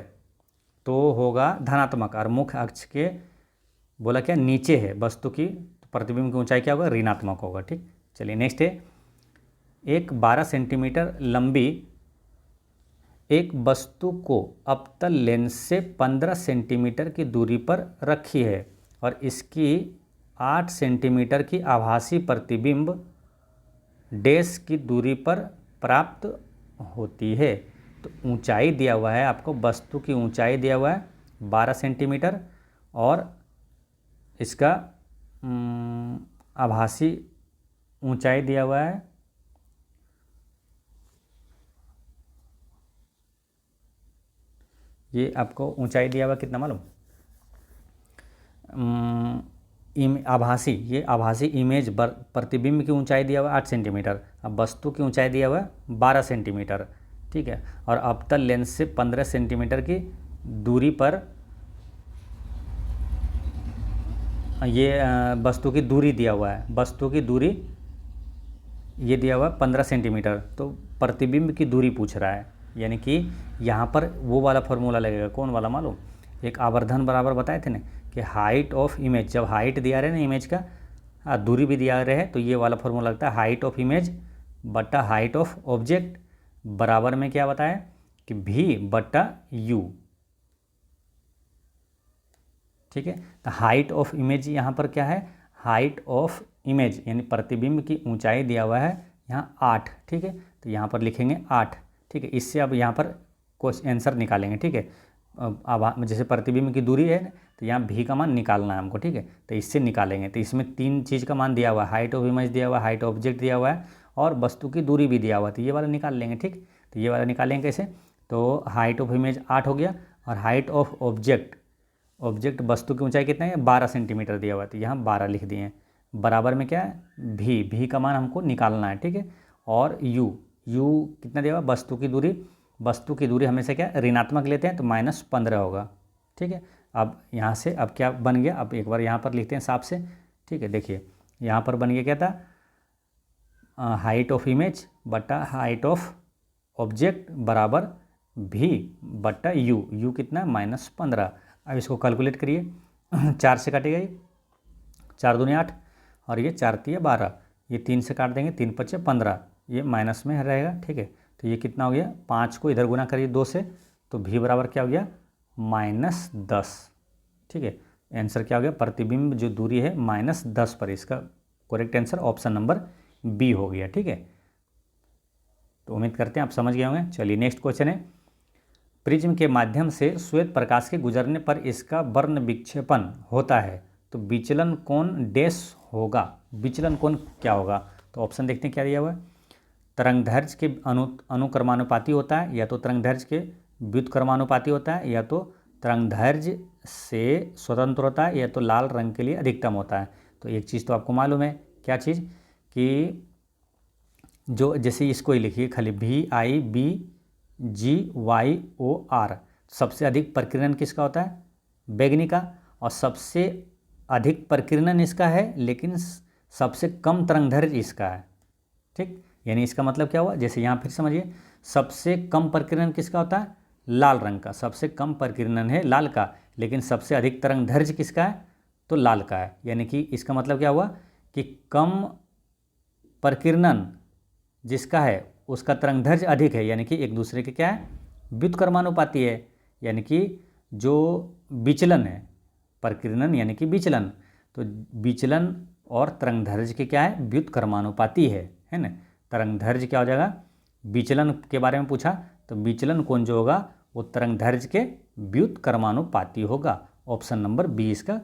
Speaker 1: तो होगा धनात्मक, और मुख्य अक्ष के बोला क्या नीचे है वस्तु की, तो प्रतिबिंब की ऊंचाई क्या होगा, ऋणात्मक होगा, ठीक। चलिए नेक्स्ट है, एक 12 सेंटीमीटर लंबी एक वस्तु को अवतल लेंस से 15 सेंटीमीटर की दूरी पर रखी है और इसकी 8 सेंटीमीटर की आभासी प्रतिबिंब डैश की दूरी पर प्राप्त होती है। तो ऊंचाई दिया हुआ है आपको, वस्तु की ऊंचाई दिया हुआ है 12 सेंटीमीटर और इसका आभासी ऊंचाई दिया हुआ है ये आपको ऊंचाई दिया हुआ कितना मालूम, आभासी इमेज प्रतिबिंब की ऊंचाई दिया हुआ है 8 सेंटीमीटर। अब वस्तु की ऊंचाई दिया हुआ है 12 सेंटीमीटर, ठीक है, और अवतल लेंस से 15 सेंटीमीटर की दूरी पर ये वस्तु की दूरी दिया हुआ है, वस्तु की दूरी ये दिया हुआ है 15 सेंटीमीटर। तो प्रतिबिंब की दूरी पूछ रहा है, यानी कि यहाँ पर वो वाला फॉर्मूला लगेगा, कौन वाला मालूम, एक आवर्धन बराबर बताए थे ना कि हाइट ऑफ इमेज, जब हाइट दिया रहे ना इमेज का, दूरी भी दिया रहे तो ये वाला फॉर्मूला लगता है हाइट ऑफ इमेज बटा हाइट ऑफ ऑब्जेक्ट बराबर में क्या बताया कि भी बटा यू, ठीक है। तो हाइट ऑफ इमेज यहाँ पर क्या है, हाइट ऑफ इमेज यानी प्रतिबिंब की ऊंचाई दिया हुआ है यहाँ 8, ठीक है, तो यहाँ पर लिखेंगे 8, ठीक है। इससे अब यहाँ पर क्वेश्चन आंसर निकालेंगे, ठीक है। अब जैसे प्रतिबिंब की दूरी है तो यहाँ भी का मान निकालना है हमको, ठीक है, तो इससे निकालेंगे। तो इसमें 3 चीज़ का मान दिया हुआ है, हाइट ऑफ इमेज दिया हुआ है, हाइट ऑफ ऑब्जेक्ट दिया हुआ है और वस्तु की दूरी भी दिया हुआ है, तो ये वाला निकाल लेंगे, ठीक। तो ये वाला निकालेंगे कैसे, तो हाइट ऑफ इमेज 8 हो गया और हाइट ऑफ ऑब्जेक्ट वस्तु की ऊंचाई कितना है 12 सेंटीमीटर दिया हुआ है, तो यहाँ 12 लिख दिए हैं। बराबर में क्या है भी का मान हमको निकालना है, ठीक है। और यू कितना दिया हुआ, वस्तु की दूरी हमेशा क्या ऋणात्मक लेते हैं तो -15 होगा, ठीक है। अब यहाँ से अब क्या बन गया, अब एक बार यहाँ पर लिखते हैं साफ से, ठीक है। देखिए यहाँ पर बन गया क्या था, हाइट ऑफ इमेज बटा हाइट ऑफ ऑब्जेक्ट बराबर भी बटा यू कितना -15। अब इसको कैलकुलेट करिए 4 से काटेगा ये, 4 दूनी 8 और ये 4 तिया 12, ये 3 से काट देंगे, 3 पचे 15, ये माइनस में रहेगा, ठीक है। तो ये कितना हो गया, 5 को इधर गुना करिए 2 से, तो भी बराबर क्या हो गया -10, ठीक है। आंसर क्या हो गया, प्रतिबिंब जो दूरी है -10 पर, इसका correct answer option number B हो गया, ठीक है। तो उम्मीद करते हैं आप समझ गए होंगे। चलिए नेक्स्ट क्वेश्चन है, प्रिज्म के माध्यम से श्वेत प्रकाश के गुजरने पर इसका वर्ण विक्षेपण होता है, तो विचलन कोण डैश होगा, विचलन कोण क्या होगा। तो ऑप्शन देखते हैं क्या दिया हुआ है, तरंगदैर्घ्य के अनुक्रमानुपाती होता है, या तो तरंगदैर्घ्य के व्युत्क्रमानुपाती होता है, या तो तरंगदैर्घ्य से स्वतंत्र होता है, या तो लाल रंग के लिए अधिकतम होता है। तो एक चीज़ तो आपको मालूम है, क्या चीज़, कि जो जैसे इसको ही लिखिए खाली VIBGYOR, सबसे अधिक प्रकीर्णन किसका होता है, बैगनी का, और सबसे अधिक प्रकीर्णन इसका है लेकिन सबसे कम तरंगदैर्घ्य इसका है, ठीक। यानी इसका मतलब क्या हुआ, जैसे यहाँ फिर समझिए, सबसे कम प्रकीर्णन किसका होता है, लाल रंग का, सबसे कम प्रकीर्णन है लाल का, लेकिन सबसे अधिक तरंगदैर्घ्य किसका है, तो लाल का है। यानी कि इसका मतलब क्या हुआ कि कम प्रकीर्णन जिसका है उसका तरंगदैर्घ्य अधिक है, यानी कि एक दूसरे के क्या है व्युत्क्रमानुपाती है, यानी कि जो विचलन है, प्रकीर्णन यानी कि विचलन, तो विचलन और तरंगदैर्घ्य के क्या है व्युत्क्रमानुपाती है ना। तरंगदैर्घ्य क्या हो जाएगा, विचलन के बारे में पूछा तो विचलन कोण जो होगा वो तरंगदैर्घ्य के व्युत्क्रमानुपाती होगा। ऑप्शन नंबर बी इसका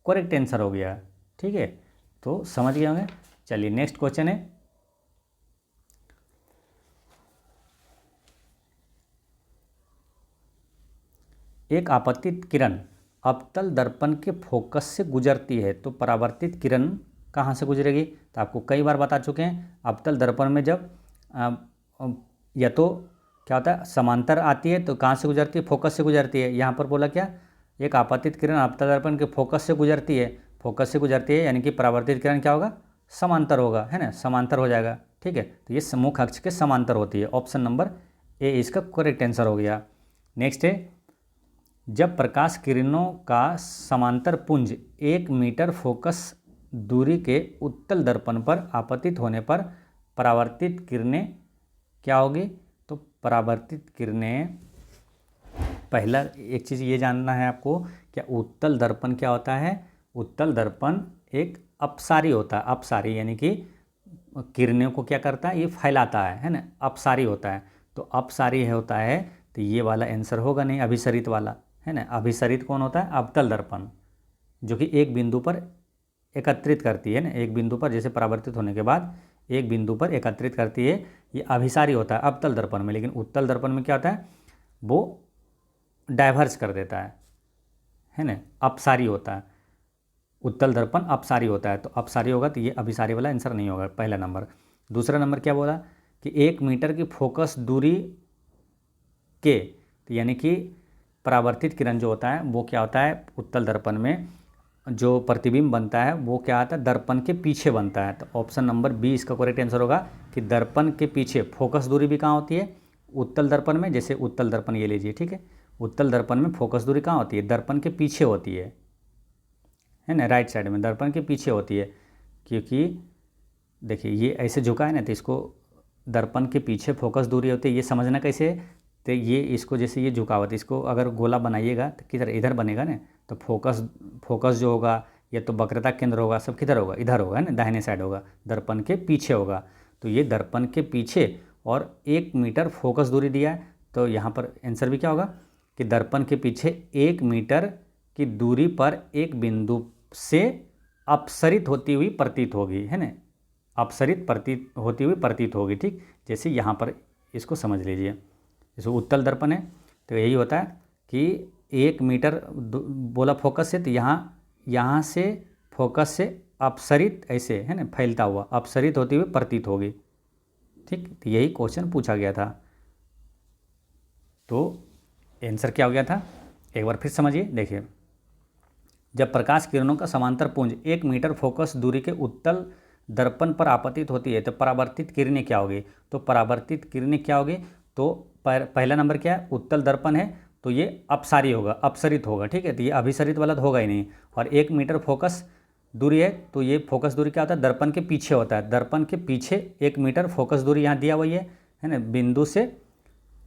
Speaker 1: करेक्ट आंसर हो गया, ठीक है। तो समझ गए होंगे। चलिए नेक्स्ट क्वेश्चन है, एक आपतित किरण अवतल दर्पण के फोकस से गुजरती है, तो परावर्तित किरण कहाँ से गुजरेगी, तो आपको कई बार बता चुके हैं, अवतल दर्पण में जब या तो क्या होता है समांतर आती है तो कहाँ से गुजरती है, फोकस से गुजरती है। यहाँ पर बोला क्या, एक आपतित किरण अवतल दर्पण के फोकस से गुजरती है, फोकस से गुजरती है यानी कि परावर्तित किरण क्या होगा, समांतर होगा, है ना, समांतर हो जाएगा, ठीक है। तो ये मुख्य अक्ष के समांतर होती है। ऑप्शन नंबर ए इसका करेक्ट आंसर हो गया। नेक्स्ट है, जब प्रकाश किरणों का समांतर पुंज 1 मीटर फोकस दूरी के उत्तल दर्पण पर आपतित होने पर परावर्तित किरणें क्या होगी? तो परावर्तित किरणें, पहला एक चीज़ ये जानना है आपको, क्या उत्तल दर्पण क्या होता है? उत्तल दर्पण एक अपसारी होता है। अपसारी यानी कि किरणों को क्या करता है? ये फैलाता है ना, अपसारी होता है। तो अपसारी है होता है, तो ये वाला आंसर होगा नहीं, अभिसरित वाला है ना। अभिसरित कौन होता है? अवतल दर्पण, जो कि एक बिंदु पर एकत्रित करती है ना, एक बिंदु पर जैसे परावर्तित होने के बाद एक बिंदु पर एकत्रित करती है, ये अभिसारी होता है अवतल दर्पण में। लेकिन उत्तल दर्पण में क्या होता है? वो डाइवर्स कर देता है ना, अपसारी होता है। उत्तल दर्पण अपसारी होता है, तो अपसारी होगा, तो ये अभिसारी वाला आंसर नहीं होगा, पहला नंबर। दूसरा नंबर क्या बोला कि 1 मीटर की फोकस दूरी के, तो यानी कि परावर्तित किरण जो होता है वो क्या होता है? उत्तल दर्पण में जो प्रतिबिंब बनता है वो क्या आता है? दर्पण के पीछे बनता है। तो ऑप्शन नंबर बी इसका करेक्ट आंसर होगा कि दर्पण के पीछे। फोकस दूरी भी कहाँ होती है? उत्तल दर्पण में। जैसे उत्तल दर्पण ये लीजिए, ठीक है, उत्तल दर्पण में फोकस दूरी कहाँ होती है? दर्पण के पीछे होती है ना, राइट साइड में दर्पण के पीछे होती है। क्योंकि देखिए ये ऐसे झुका है ना, तो इसको दर्पण के पीछे फोकस दूरी होती है। ये समझना कैसे है? तो ये इसको जैसे ये झुकावट, इसको अगर गोला बनाइएगा तो किधर? इधर बनेगा ना। तो फोकस जो होगा या तो वक्रता केंद्र होगा, सब किधर होगा? इधर होगा ना, दाहिने साइड होगा, दर्पण के पीछे होगा। तो ये दर्पण के पीछे और 1 मीटर फोकस दूरी दिया है, तो यहाँ पर आंसर भी क्या होगा कि दर्पण के पीछे 1 मीटर की दूरी पर एक बिंदु से अपसरित होती हुई प्रतीत होगी, है ना, अपसरित प्रतीत होती हुई प्रतीत होगी। ठीक, जैसे यहाँ पर इसको समझ लीजिए, जैसे उत्तल दर्पण है तो यही होता है कि 1 मीटर बोला फोकस से, तो यहाँ से फोकस से अपसरित ऐसे है ना, फैलता हुआ अपसरित होती हुई प्रतीत होगी। ठीक, तो यही क्वेश्चन पूछा गया था। तो आंसर क्या हो गया था? एक बार फिर समझिए, देखिए, जब प्रकाश किरणों का समांतर पुंज 1 मीटर फोकस दूरी के उत्तल दर्पण पर आपतित होती है तो परावर्तित किरणें क्या होगी? तो परावर्तित किरणें क्या होगी? तो पहला नंबर क्या है? उत्तल दर्पण है तो ये अपसारी होगा, अपसरित होगा। ठीक है, तो ये अभिसरित वाला तो होगा ही नहीं। और 1 मीटर फोकस दूरी है तो ये फोकस दूरी क्या होता है? दर्पण के पीछे होता है। दर्पण के पीछे 1 मीटर फोकस दूरी यहाँ दिया हुआ है ना, बिंदु से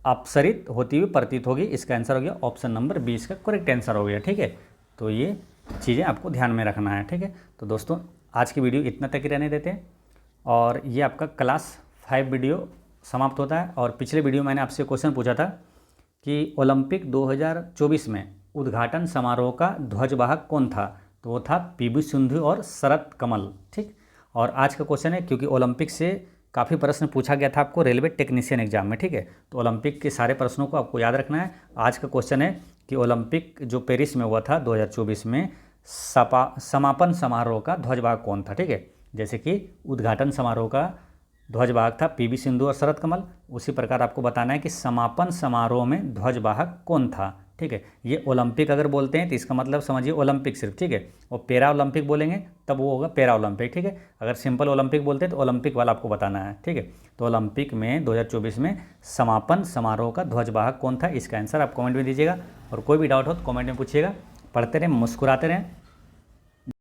Speaker 1: अपसरित होती हुई प्रतीत होगी। इसका आंसर हो गया ऑप्शन नंबर 20 का करेक्ट आंसर हो गया। ठीक है, तो ये चीज़ें आपको ध्यान में रखना है। ठीक है, तो दोस्तों आज की वीडियो इतना तक ही रहने देते हैं और ये आपका क्लास 5 वीडियो समाप्त होता है। और पिछले वीडियो मैंने आपसे क्वेश्चन पूछा था कि ओलंपिक 2024 में उद्घाटन समारोह का ध्वजवाहक कौन था? तो वो था पीवी सिंधु और शरत कमल। ठीक, और आज का क्वेश्चन है, क्योंकि ओलंपिक से काफ़ी प्रश्न पूछा गया था आपको रेलवे टेक्नीशियन एग्जाम में। ठीक है, तो ओलंपिक के सारे प्रश्नों को आपको याद रखना है। आज का क्वेश्चन है कि ओलंपिक जो पेरिस में हुआ था 2024 में समापन समारोह का ध्वजवाहक कौन था? ठीक है, जैसे कि उद्घाटन समारोह का ध्वजवाहक था पीवी सिंधु और शरत कमल, उसी प्रकार आपको बताना है कि समापन समारोह में ध्वजवाहक कौन था। ठीक है, ये ओलंपिक अगर बोलते हैं तो इसका मतलब समझिए ओलंपिक सिर्फ। ठीक है, और पैरा ओलंपिक बोलेंगे तब वो होगा पैरा ओलंपिक। ठीक है, अगर सिंपल ओलंपिक बोलते हैं तो ओलंपिक वाला आपको बताना है। ठीक है, तो ओलंपिक में 2024 में समापन समारोह का ध्वजवाहक कौन था? इसका आंसर आप कमेंट में दीजिएगा और कोई भी डाउट हो तो कमेंट में पूछिएगा। पढ़ते रहें, मुस्कुराते रहें।